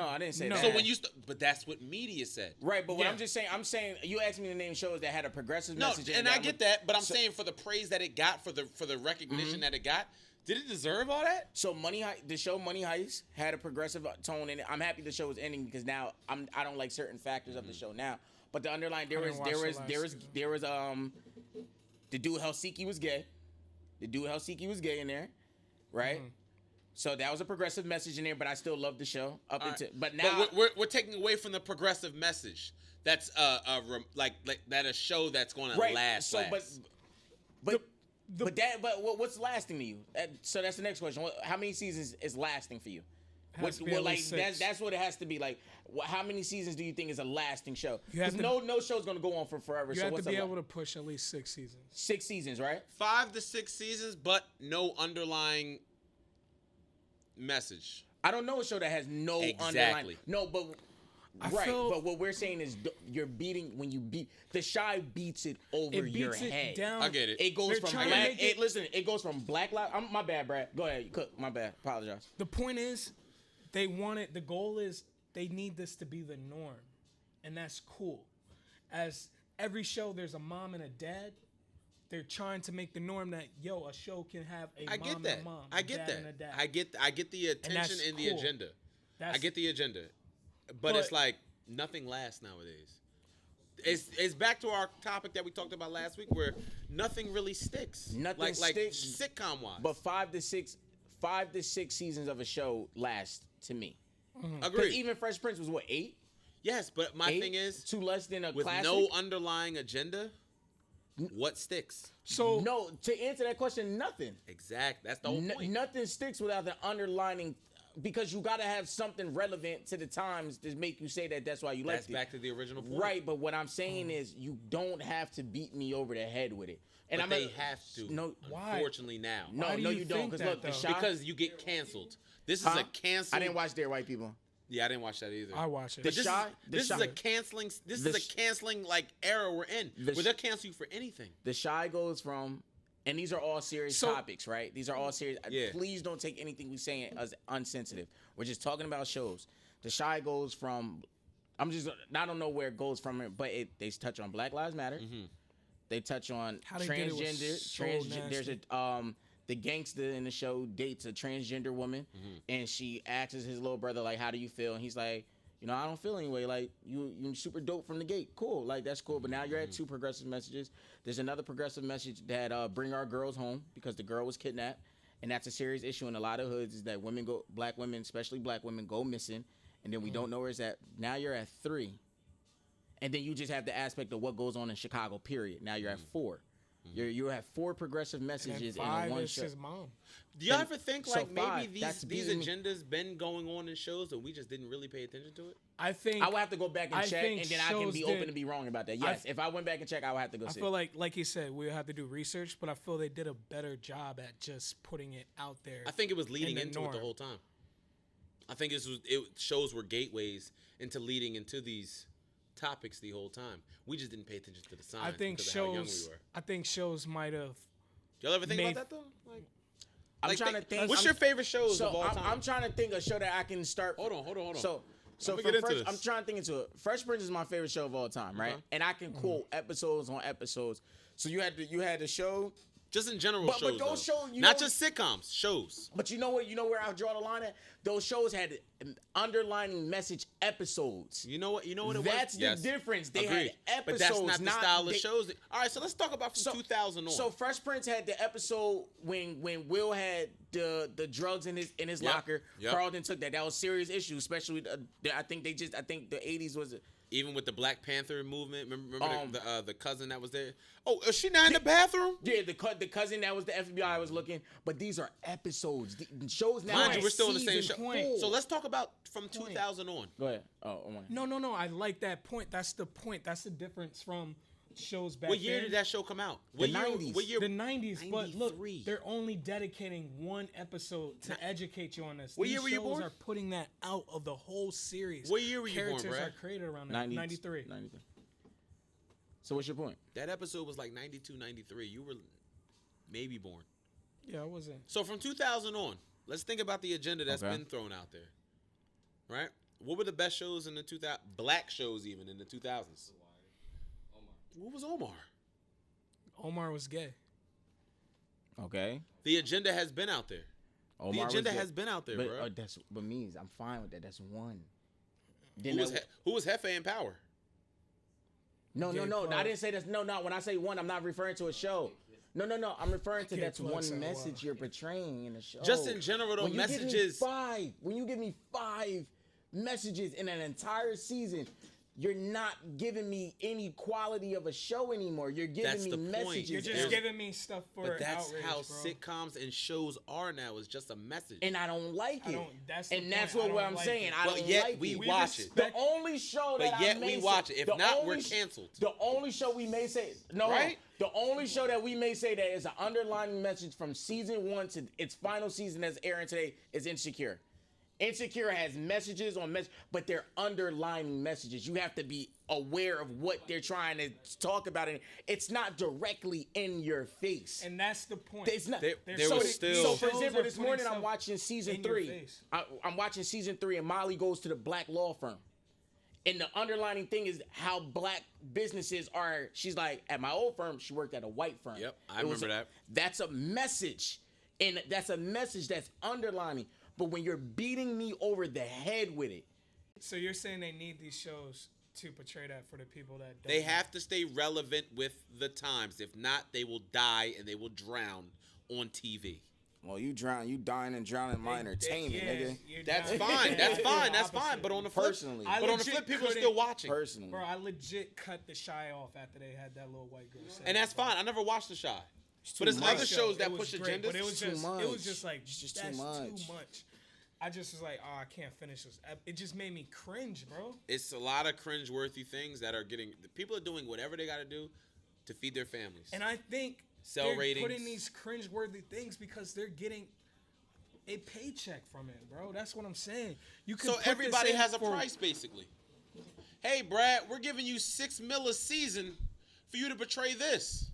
I didn't say No. that. So when you, but that's what media said. right, but what Yeah. I'm saying, you asked me to name shows that had a progressive No, message. in and it I get that, but I'm so- saying for the praise that it got, for the recognition that it got, did it deserve all that? So the show Money Heist had a progressive tone in it. I'm happy the show is ending because now I don't like certain factors of the show now. But the underlying there was the dude Helsinki was gay. The dude Helsinki was gay in there, right? So that was a progressive message in there, but I still love the show but now But we're taking away from the progressive message. That's like that a show that's going to last. So what's lasting to you? So that's the next question. How many seasons is lasting for you? Has to be at like least 6. that's what it has to be. Like, how many seasons do you think is a lasting show? You have Because to- no show's gonna go on for forever. You so have to what's be a able to push at least 6 seasons. 6 seasons, right? 5 to 6 seasons, but no underlying message. I don't know a show that has no Exactly. underlying. No, but I right. feel- But what we're saying is you're beating when you beat The Shy beats it over It your beats it head. down. I get it. It goes They're from trying to black. make it- Listen, it goes from Black Lives. My bad, Brad. Go ahead. You cook. My bad. Apologize. The point is, the goal is they need this to be the norm. And that's cool. As every show, there's a mom and a dad. They're trying to make the norm that, a show can have a I mom get and that. a mom. I a get dad and a that. dad. I get the attention that's and the cool. agenda. I That's- get the agenda, but it's But- like nothing lasts nowadays. It's back to our topic that we talked about last week, where nothing really sticks. Nothing like sticks. sitcom wise. But 5 to 6 seasons of a show last to me. Because Agreed. even Fresh Prince was what 8? Yes, but my 8? thing is, 2 less than a with classic. no underlying agenda, what sticks? So No, to answer that question, nothing. Exact. That's the whole point. Nothing sticks without the underlining, because you got to have something relevant to the times to make you say that that's why you That's liked it. back to the original point. Right, but what I'm saying is you don't have to beat me over the head with it. And But I'm they have to. No, Why? Unfortunately, now. no, Why do no, you you don't. think Because that, look, the though? shot. Because you get canceled. This is Huh? a canceled. I didn't watch Dear White People. Yeah, I didn't watch that either. I watch it. But this, Shy- is, The this Shy- is a canceling. This The is a Sh- canceling like era we're in, The where Sh- they'll cancel you for anything. The Shy goes from, and these are all serious So- topics, right? These are all serious. Yeah. Please don't take anything we saying as unsensitive. We're just talking about shows. The Shy goes from, I don't know where it goes from it, but they touch on Black Lives Matter. Mm-hmm. They touch on How they did it was transgender. so There's nasty. the gangster in the show dates a transgender woman, Mm-hmm. and she asks his little brother like, "How do you feel?" And he's like, I don't feel anyway. Like you super dope from the gate. Cool, like that's cool. But now you're at 2 progressive messages. There's another progressive message that bring our girls home because the girl was kidnapped, and that's a serious issue in a lot of hoods. Is that black women, especially black women, go missing, and then we don't know where it's at. Now you're at 3, and then you just have the aspect of what goes on in Chicago. Period. Now you're at 4. You have 4 progressive And messages in 5 one is show. his mom. Do y'all Then- ever think so like maybe 5, that's these beating me. agendas been going on in shows and we just didn't really pay attention to it? I think I would have to go back and I check, think and then I can shows be open did- to be wrong about that. Yes, if I went back and check, I would have to go I see. feel like you said, we'll have to do research, but I feel they did a better job at just putting it out there. I think it was leading the into it the norm. whole time. I think shows were gateways into leading into these topics the whole time. We just didn't pay attention to the signs I think because of how young we shows. were. I think shows might have. Y'all ever think Made- about that though? Like, I'm like, trying to think. What's I'm- your favorite shows So of all time? I'm trying to think of a show that I can start. Hold on. So I'ma for get into Fresh, this. I'm trying to think into it. Fresh Prince is my favorite show of all time, right? Okay. And I can quote episodes on episodes. So you had the show, Just in general But shows. those though. shows, you not know- just sitcoms, shows. but you know where I draw the line at? Those shows had underlining message episodes. You know what? You know what it That's was. the difference. They Agreed. had but that's episodes, not the not- style of they- shows. All right, so let's talk about from 2000 on. So Fresh Prince had the episode when Will had the drugs in his Yep, locker. yep. Carlton took that. That was serious issue, especially I think the 80s was. Even with the Black Panther movement, remember Um, the cousin that was there? Oh, is she not in the bathroom? Yeah, the cousin that was the FBI was looking, but these are episodes. The shows now. Mind are you, we're still in the same season show. full. So let's talk about from 2000 on. go ahead. Oh my. No. I like that point. That's the point. That's the difference from shows back What year then. did that show come out? The What year? 90s. What year? The 90s, but look, 93. they're only dedicating one episode to educate you on this. What These year were you shows born? are putting that out of the whole series. What year were you born, Characters Brad? are created around that. 93. 93. So what's your point? That episode was like 92, 93. You were maybe born. Yeah, I wasn't. So from 2000 on, let's think about the agenda that's Okay. been thrown out there. Right? What were the best shows in the 2000s? Black shows even in the 2000s. What was Omar? Omar was gay. Okay. The agenda has been out there. Omar The was agenda good. has been out there, But bro. but means I'm fine with that. That's one. Who was Hefe in Power? No. Gay I pride. didn't say that's no. When I say one, I'm not referring to a show. No. I'm referring to Gay that's pride one sound message wild. you're portraying in the show. Just in general, though, When you give me messages. when you give me 5 messages in an entire season, you're not giving me any quality of a show anymore. You're giving That's me the point. messages. You're just There's- giving me stuff for But that's outrage, how bro. sitcoms and shows are now. It's just a message. and I don't like I it. don't- that's the and that's point. I what don't I'm like saying. it. I But don't yet like we it. watch it. The only show that But yet I may we say- watch it. If the not, we're only canceled. The only show we may say Right? The only show that we may say that is an underlying message from season 1 to its final season that's airing today is Insecure. Insecure has messages on message, but they're underlining messages. You have to be aware of what they're trying to talk about, and it's not directly in your face. And that's the point. It's not. There so, was still- so for Shows example, are this putting morning I'm stuff watching season in your 3. face. I'm watching season 3, and Molly goes to the black law firm. And the underlining thing is how black businesses are. She's like, at my old firm, she worked at a white firm. Yep, I It was remember that. That's a message. And that's a message that's underlining. But when you're beating me over the head with it, So you're saying they need these shows to portray that for the people that don't They know. have to stay relevant with the times. If not, they will die and they will drown on TV. well, you dying and drowning my entertainment, Yeah, nigga. you're That's down- fine. Yeah, That's yeah, fine. That's opposite. fine. But on the flip, Personally. I but on the legit flip, people are couldn't- still watching. Personally. Bro, I legit cut the Shy off after they had that little white girl. say And that's that, bro. fine. I never watched The Shy. But too there's much. other shows that It was push great, agendas. but it was Too just much. like It's just too that's much. too much. I just was like, oh, I can't finish this. It just made me cringe, bro. It's a lot of cringe-worthy things that are getting. The people are doing whatever they got to do to feed their families. And I think Sell they're ratings. putting these cringe-worthy things because they're getting a paycheck from it, bro. That's what I'm saying. You can So put everybody this in has a for- price, basically. Hey, Brad, we're giving you $6 million a season for you to portray this.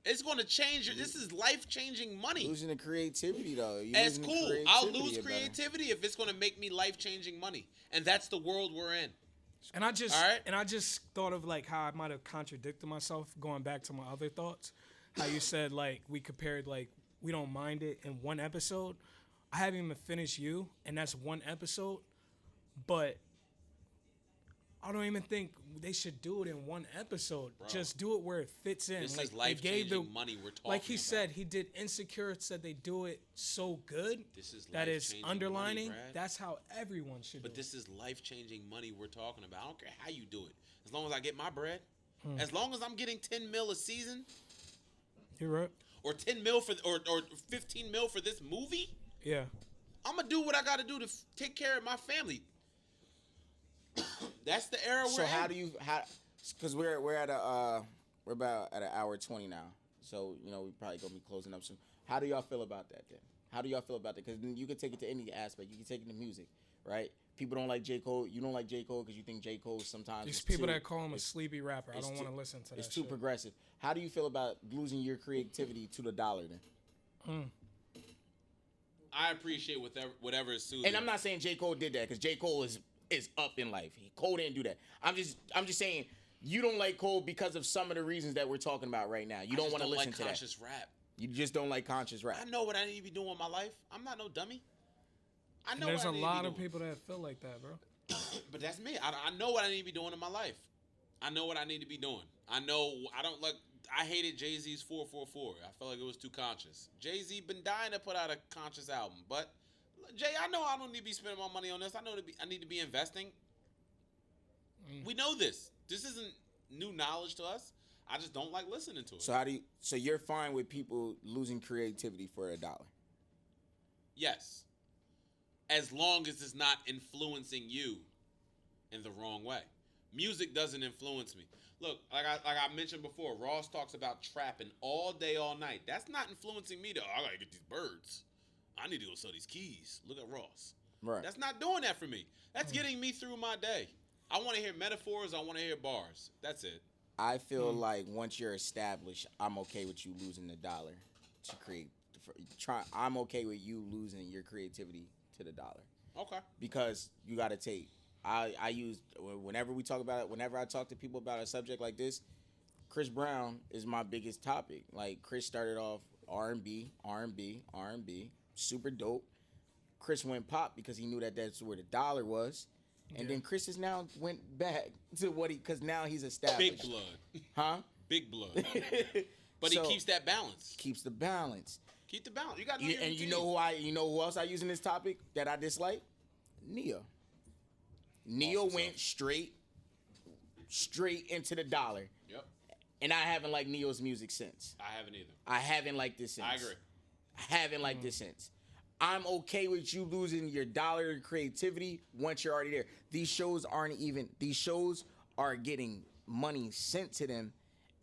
It's going to change your. This is life-changing money. Losing the creativity, though. You're It's losing the cool. I'll creativity lose about it. creativity if it's going to make me life-changing money, and that's the world we're in. And I just All right. and I just thought of like how I might have contradicted myself going back to my other thoughts. How you said like we compared like we don't mind it in one episode. I haven't even finished You, and that's one episode. But I don't even think they should do it in one episode. Just do it where it fits in. This like is they gave life-changing money we're talking Like he about. said, he did Insecure. Said they do it so good This is that it's life-changing underlining. money, Brad. That's how everyone should But do it. this is life-changing money we're talking about. I don't care how you do it. As long as I get my bread. Hmm. As long as I'm getting $10 million a season, You're right. or 10 mil for or 15 mil for this movie, Yeah. I'm gonna do what I got to do to take care of my family. That's the era we're So in. how do you because we're at we're about at an hour 20 now. So, you know, we probably gonna be closing up soon. How do y'all feel about that then? How do y'all feel about that? Because you can take it to any aspect. You can take it to music, right? People don't like J. Cole. You don't like J. Cole because you think J. Cole sometimes These is people too, that call him a it's- sleepy rapper, I it's don't too- want to listen to that it's too shit. progressive. How do you feel about losing your creativity to the dollar then? I appreciate whatever is soothing. And I'm not saying J. Cole did that because J. Cole is up in life. Cole didn't do that. I'm just saying you don't like Cole because of some of the reasons that we're talking about right now. You don't want to listen like to that. conscious rap. You just don't like conscious rap. I know what I need to be doing with my life. I'm not no dummy. I know There's what a I need lot to be of doing. people that feel like that, bro. But that's me. I know what I need to be doing in my life. I know what I need to be doing. I don't like. I hated Jay-Z's 444. I felt like it was too conscious. Jay-Z been dying to put out a conscious album, but Jay, I know I don't need to be spending my money on this. I need to be investing. We know this. This isn't new knowledge to us. I just don't like listening to it. So you're fine with people losing creativity for $1? Yes. As long as it's not influencing you in the wrong way. Music doesn't influence me. Look, like I mentioned before, Ross talks about trapping all day, all night. That's not influencing me to, I gotta get these birds. I need to go sell these keys. Look at Ross. Right. That's not doing that for me. That's getting me through my day. I want to hear metaphors. I want to hear bars. That's it. I feel like once you're established, I'm okay with you losing $1 to create. I'm okay with you losing your creativity to $1 Okay. because you got to take. I use whenever we talk about it. Whenever I talk to people about a subject like this, Chris Brown is my biggest topic. Like Chris started off R&B, super dope. Chris went pop because he knew that that's where the dollar was. And then Chris has now went back to what because now he's established. Big blood. Huh? Big blood. But So, he keeps that balance. keeps the balance. Keep the balance. You got to know your And you routine. know who else I use in this topic that I dislike? Neo. Neo Awesome went straight into the dollar. Yep. And I haven't liked Neo's music since. I haven't either. I haven't liked this since. I agree. I haven't liked this since. I'm okay with you losing your dollar in creativity once you're already there. These shows are getting money sent to them,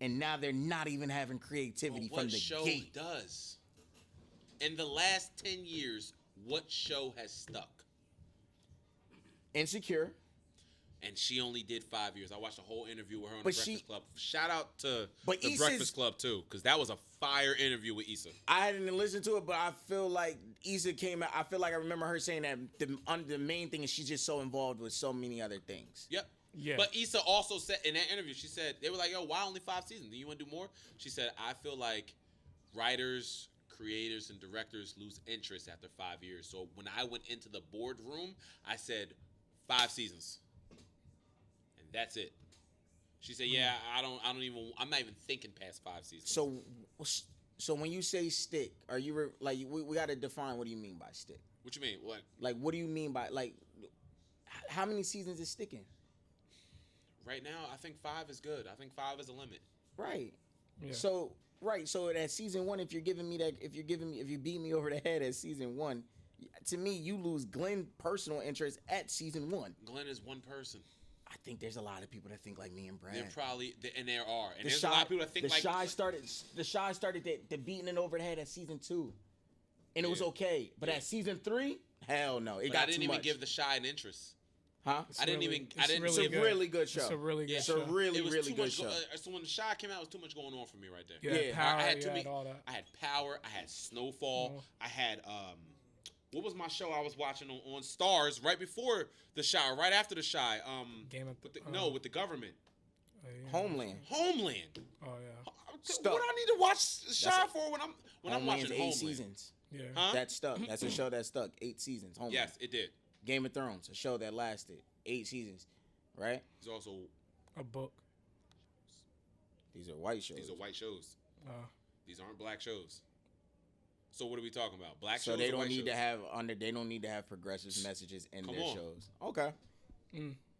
and now they're not even having creativity But from what the show gate. does? In the last 10 years, what show has stuck? Insecure. And she only did 5 years. I watched a whole interview with her on But the she- Breakfast Club. Shout out to But the Issa's- Breakfast Club too, because that was a fire interview with Issa. I didn't listen to it, but I feel like Issa came out. I feel like I remember her saying that the main thing is she's just so involved with so many other things. Yep. Yeah. But Issa also said in that interview, she said, they were like, yo, why only 5 seasons? Do you want to do more? She said, I feel like writers, creators, and directors lose interest after 5 years. So when I went into the boardroom, I said 5 seasons. And that's it. She said, yeah, I'm not even thinking past 5 seasons. So when you say stick, are you we got to define what do you mean by stick? What you mean? What? Like what do you mean by how many seasons is sticking? Right now, I think 5 is good. I think 5 is a limit. Right. Yeah. So at season 1, if you beat me over the head at season 1, to me you lose Glenn personal interest at season 1. Glenn is one person. I think there's a lot of people that think like me and Brad. There probably, and there are. And The there's a lot of people that think the like. Shy started the beating it over the head at season 2, and it was Yeah. okay. But Yeah. at season 3, hell no, it But got I didn't too even much. give the Shy an interest. Huh? I didn't really- even. it's I didn't. It's really a good. really good show. It's a really good Yeah. It's show. a really It was really too good much show. so when the Shy came out, it was too much going on for me right there. You had Yeah, power, I had you too had many. all that. I had Power. I had Snowfall. I had what was my show I was watching on Stars right before the Shy, right after the Shy? Game of with the government. yeah. Homeland. Homeland. Oh yeah. Stuck. What I need to watch Shy for when I'm Homeland's watching 8 Homeland? seasons. Yeah. Huh? That stuck. That's a show that stuck. 8 seasons. Homeland. Yes, it did. Game of Thrones, a show that lasted 8 seasons. Right? It's also A book. These are white shows. these are white shows. Uh, These aren't black shows. So what are we talking about? Black So shows. they or don't white need shows? to have they don't need to have progressive messages in Come their on. shows. Okay.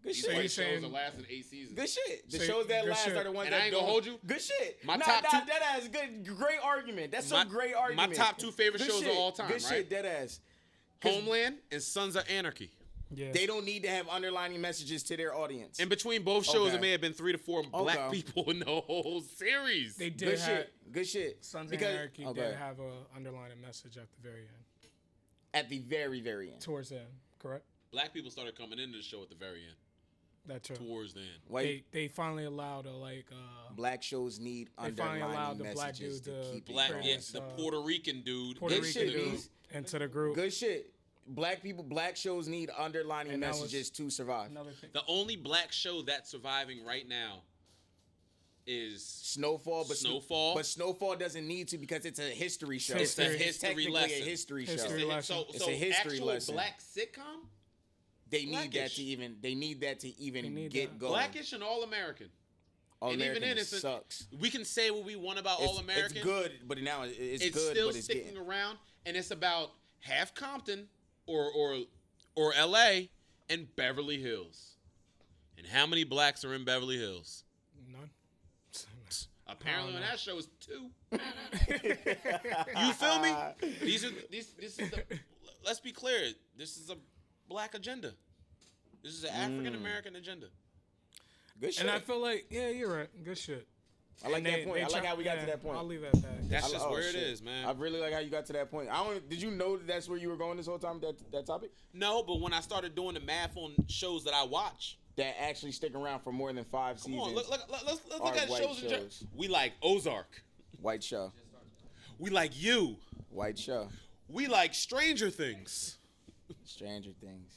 Good These shit. you white saying- shows are lasting 8 seasons. Good shit. The So, shows that good last shit. are the ones And that I ain't gonna don't. hold you. Good shit. My Nah, top two- that is good. Great argument. That's My- some great my argument. top 2 favorite Good shows of shit. all time, Good right? shit. Dead ass. 'Cause Homeland and Sons of Anarchy. Yeah. They don't need to have underlining messages to their audience. In between both shows, Okay. it may have been 3 to 4 black Okay. people in the whole series. They did Good have shit. Good shit. Sons of Because- Anarchy okay. did have a underlying message at the very end. At the very, very end. Towards the end, correct? Black people started coming into the show at the very end, That's true. towards the end. White They finally allowed black shows need they finally allowed underlining the black messages dude to to keep it Black, going. yeah, Yes, the uh, Puerto Rican dude. Puerto Good Rican shit, dude Beast. into the group. Good shit. Black shows need underlining And that was- messages to survive. Another thing. The only black show that's surviving right now is Snowfall, but Snowfall. but Snowfall doesn't need to because it's a history show. It's a history technically lesson. a history show. History lesson. So, It's so a history actual lesson. black sitcom, They need that Blackish. to even. They need that to even need get that. going. Blackish and All American. All and even American then, it's sucks. We can say what we want about All American. It's good, but now it's It's good, still but it's sticking getting. around, and it's about half Compton or L.A. and Beverly Hills. And how many blacks are in Beverly Hills? None. Apparently, Oh, on no. that show is 2. You feel me? This is the. Let's be clear. This is a black agenda. This is an African American agenda. Good shit. And I feel like, yeah, you're right. Good shit. I like And that point. I like how we got to that point. I'll leave it at that. That's I- just oh, where it shit. is, man. I really like how you got to that point. Did you know that's where you were going this whole time? That topic No, but when I started doing the math on shows that I watch, that actually stick around for more than 5 come seasons. on, let's look are at white shows. shows. We like Ozark. White show. We like You. White show. We like Stranger Things. Stranger Things.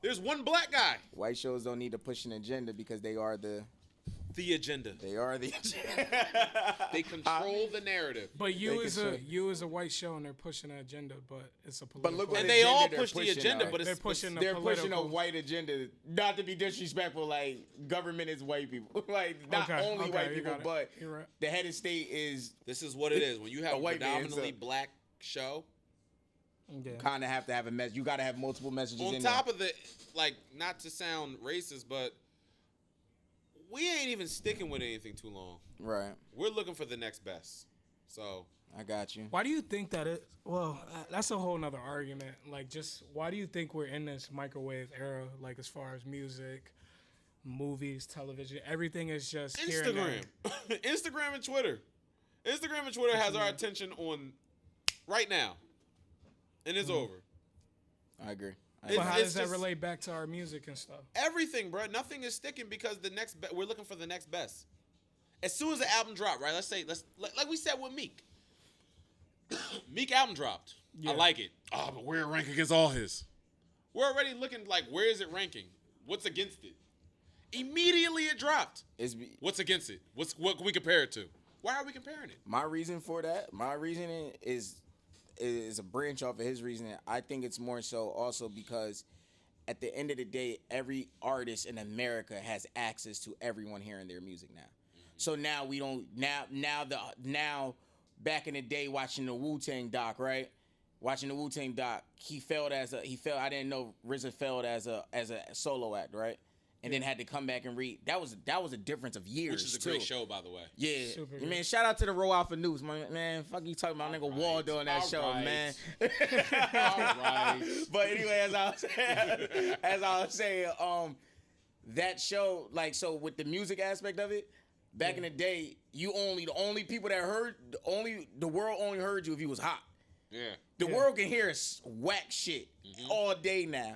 There's one black guy. White shows don't need to push an agenda because they are the Agenda. They control the narrative. But They you can is say- a white show and they're pushing an agenda, but it's a But political. look what And the they all agenda they're push the pushing, agenda, though. but they're it's pushing They're the pushing a political. white agenda, not to be disrespectful. Like government is white people, like not Okay, only okay, white you people, got it. but You're right. the head of state is This is what it is. When you have A a white man, predominantly so- black show, Yeah. kind of have to have a message. You got to have multiple messages on in top of the, like, not to sound racist, but we ain't even sticking with anything too long. there. Right, We're looking for the next best. So I got you. Why do you think that it? Well, that's a whole nother argument. Like, just why do you think we're in this microwave era? Like, as far as music, movies, television, everything is just here and there. Instagram, Instagram and Twitter. Instagram and Twitter has our attention on right now, and it's over. I agree. It's- But how it's does that just- relate back to our music and stuff? Everything, bro. Nothing is sticking because we're looking for the next best. As soon as the album dropped, right? Like we said with Meek. Meek album dropped. Yeah. I like it. Oh, but where it rank against all his? We're already looking like where is it ranking? What's against it? Immediately it dropped. What's against it? What can we compare it to? Why are we comparing it? My reason for that, my reasoning is a branch off of his reasoning. I think it's more so also because at the end of the day, every artist in America has access to everyone hearing their music now. So now we don't now back in the day watching the Wu-Tang doc, right? Watching the Wu-Tang doc, he failed. I didn't know RZA failed as a solo act, right? And then had to come back and read. That was a difference of years. Which is a too. great show, by the way. Yeah, Super man. good. Shout out to the Row Alpha News, man. Fuck you talking about, nigga Waldo on that All show, right. man. All right. But anyway, as I was saying, that show, like, so with the music aspect of it, back in the day, the only people that the world only heard you if you was hot. Yeah. The world can hear whack shit all day now.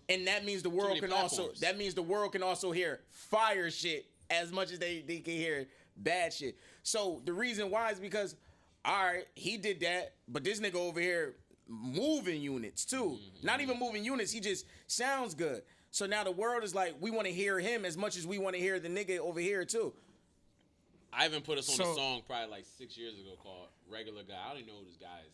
And that means the world many can platforms. also hear fire shit as much as they can hear bad shit. So the reason why is because, all right, he did that, but this nigga over here moving units too. Not even moving units, he just sounds good. So now the world is like, we want to hear him as much as we want to hear the nigga over here too. I even put us on a So- song probably like 6 years ago called Regular Guy. I don't even know who this guy is.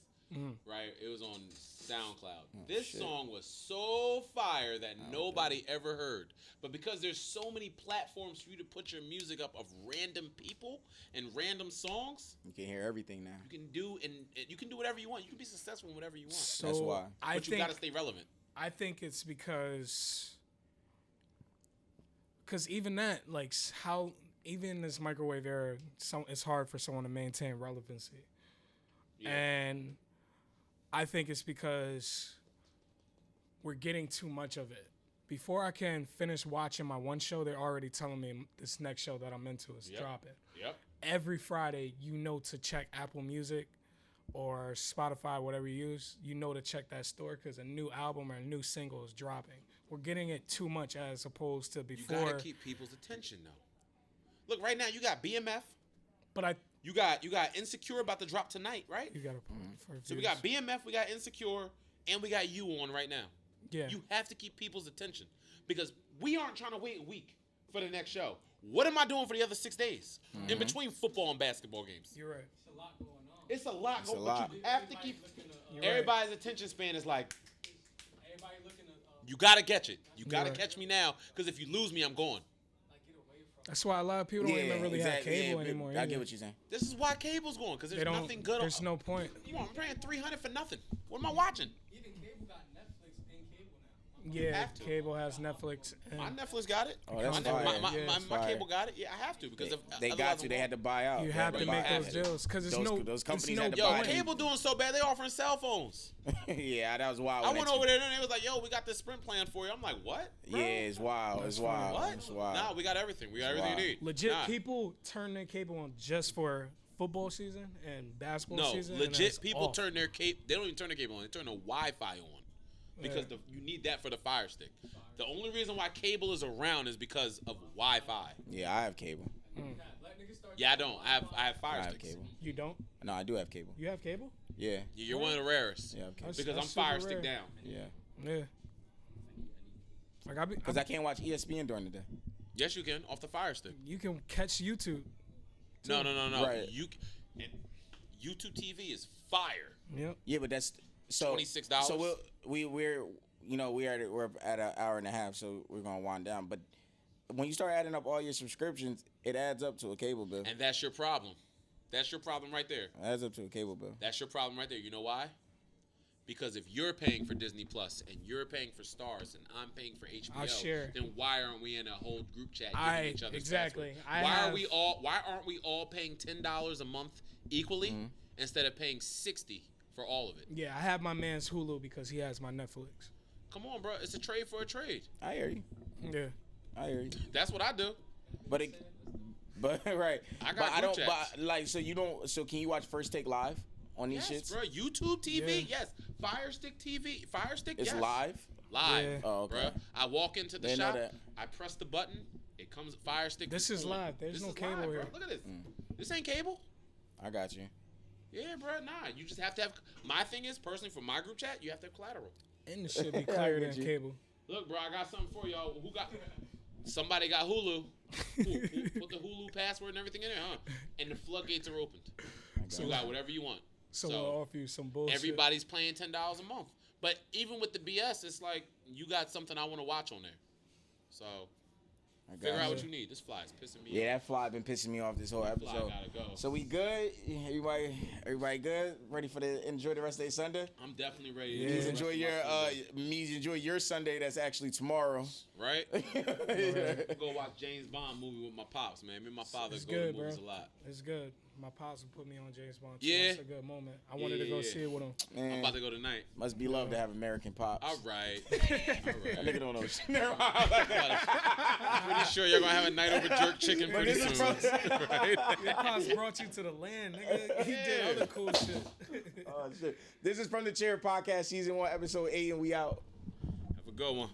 Right? It was on SoundCloud. This shit. song was so fire that nobody ever heard. But because there's so many platforms for you to put your music up of random people and random songs, You can hear everything now. you can do whatever you want. You can be successful in whatever you want. So That's why. I But you think gotta stay relevant. I think it's because Because even that, like, how even in this microwave era, it's hard for someone to maintain relevancy. And I think it's because we're getting too much of it. Before I can finish watching my one show, they're already telling me this next show that I'm into is dropping. Yep. Every Friday, to check Apple Music or Spotify, whatever you use, to check that store because a new album or a new single is dropping. We're getting it too much as opposed to before. You gotta keep people's attention though. Look, right now you got BMF. But You got Insecure about to drop tonight, right? you gotta So we got BMF, we got Insecure, and we got you on right now. Yeah. You have to keep people's attention because we aren't trying to wait a week for the next show. What am I doing for the other 6 days in between football and basketball games? You're right. It's a lot going on. It's a lot going on, lot. but you have to keep. You're Everybody's attention span is like, Everybody looking to you gotta catch it. You gotta Right. catch me now because if you lose me, I'm gone. like get away from. That's why a lot of people don't even really have cable anymore. I either. get what you're saying. This is why cable's going because They there's don't. nothing good. There's no point. Come on, I'm paying $300 for nothing. What am I watching? Even cable got Netflix and cable now. Yeah, have to. cable has Netflix. My And Netflix got it. Oh, that's my, fire. my, my, Yeah, my, it's my fire. cable got it. Yeah, I have to because They got to. They had to buy out. you They have had to buy make out. those deals because there's Those companies it's no had to Yo, buy point. it. cable doing so bad. They offering cell phones. Yeah, that was wild. I when went that over there and they was like, "Yo, we got this Sprint plan for you." I'm like, "What?" Bro? Yeah, it's wild. It's wild. What? It's wild. Nah, we got everything. We got everything you need. Legit, Nah. people turn their cable on just for football season and basketball No, season. and legit it's people off. turn their cable. They don't even turn their cable on. They turn the Wi-Fi on because you need that for the Fire Stick. The only reason why cable is around is because of Wi-Fi. Yeah, I have cable. Let niggas start. Yeah, I don't. I have Fire I have Sticks. cable. You don't? No, I do have cable. You have cable? Yeah. You're one of the rarest. Yeah, I have cable. Because I'm That's Fire super Stick rare. down. Yeah. Yeah. Like Because I can't watch ESPN during the day. Yes, you can off the Fire Stick. you can catch YouTube. No. Right. YouTube TV is fire. Yep. Yeah, but that's so $26. So we're at an hour and a half, so we're gonna wind down. But when you start adding up all your subscriptions, it adds up to a cable bill. And that's your problem. That's your problem right there. It adds up to a cable bill. That's your problem right there. You know why? Because if you're paying for Disney Plus and you're paying for Stars and I'm paying for HBO, I'll share. then why aren't we in a whole group chat giving each other's exactly. password? Why aren't we all paying $10 a month equally instead of paying $60 for all of it? Yeah, I have my man's Hulu because he has my Netflix. Come on, bro. It's a trade for a trade. I hear you. Yeah. I hear you. That's what I do. But right. I got but I group don't. chats. But like, so you don't. So can you watch First Take live on these Yes, shits? bro. YouTube TV, Yeah. yes. Fire Stick TV, Fire Stick, It's yes. live. Live, Yeah. Oh, okay. bro. I walk into the Didn't know shop, that. I press the button, it comes Fire Stick. This is on. live. There's This no is cable live, here. Bro. Look at this. This ain't cable. I got you. Yeah, bro. Nah, you just have to have. My thing is, personally, for my group chat, you have to have collateral. And it should be clearer get than you. cable. Look, bro, I got something for y'all. Who got? Somebody got Hulu. Who put the Hulu password and everything in there, huh? And the floodgates are opened. So you got whatever you want. So we'll offer you some bullshit. Everybody's paying $10 a month. But even with the BS, it's like you got something I want to watch on there. So I got figure out you. what you need. This fly is pissing me Yeah, off. that fly been pissing me off this whole Fly episode. gotta go. So we good? Everybody good? Ready for the enjoy the rest of their Sunday? I'm definitely ready. Yeah. To do Please the enjoy rest your of my Sunday. means enjoy your Sunday. That's actually tomorrow. Right? Go watch James Bond movie with my pops, man. Me and my father It's go good, to movies bro. a lot. It's good. My pops would put me on James Bond. Too. Yeah. That's a good moment. I wanted to go Yeah. see it with him. I'm Man, about to go tonight. must be love to have American pops. All right. That All nigga right. don't know shit. I'm pretty sure you're gonna have a night over jerk chicken pretty this is soon. right? Your pops brought you to the land, nigga. He did other cool shit. Oh, shit. This is From the Chair Podcast, Season 1, Episode 8, and we out. Have a good one.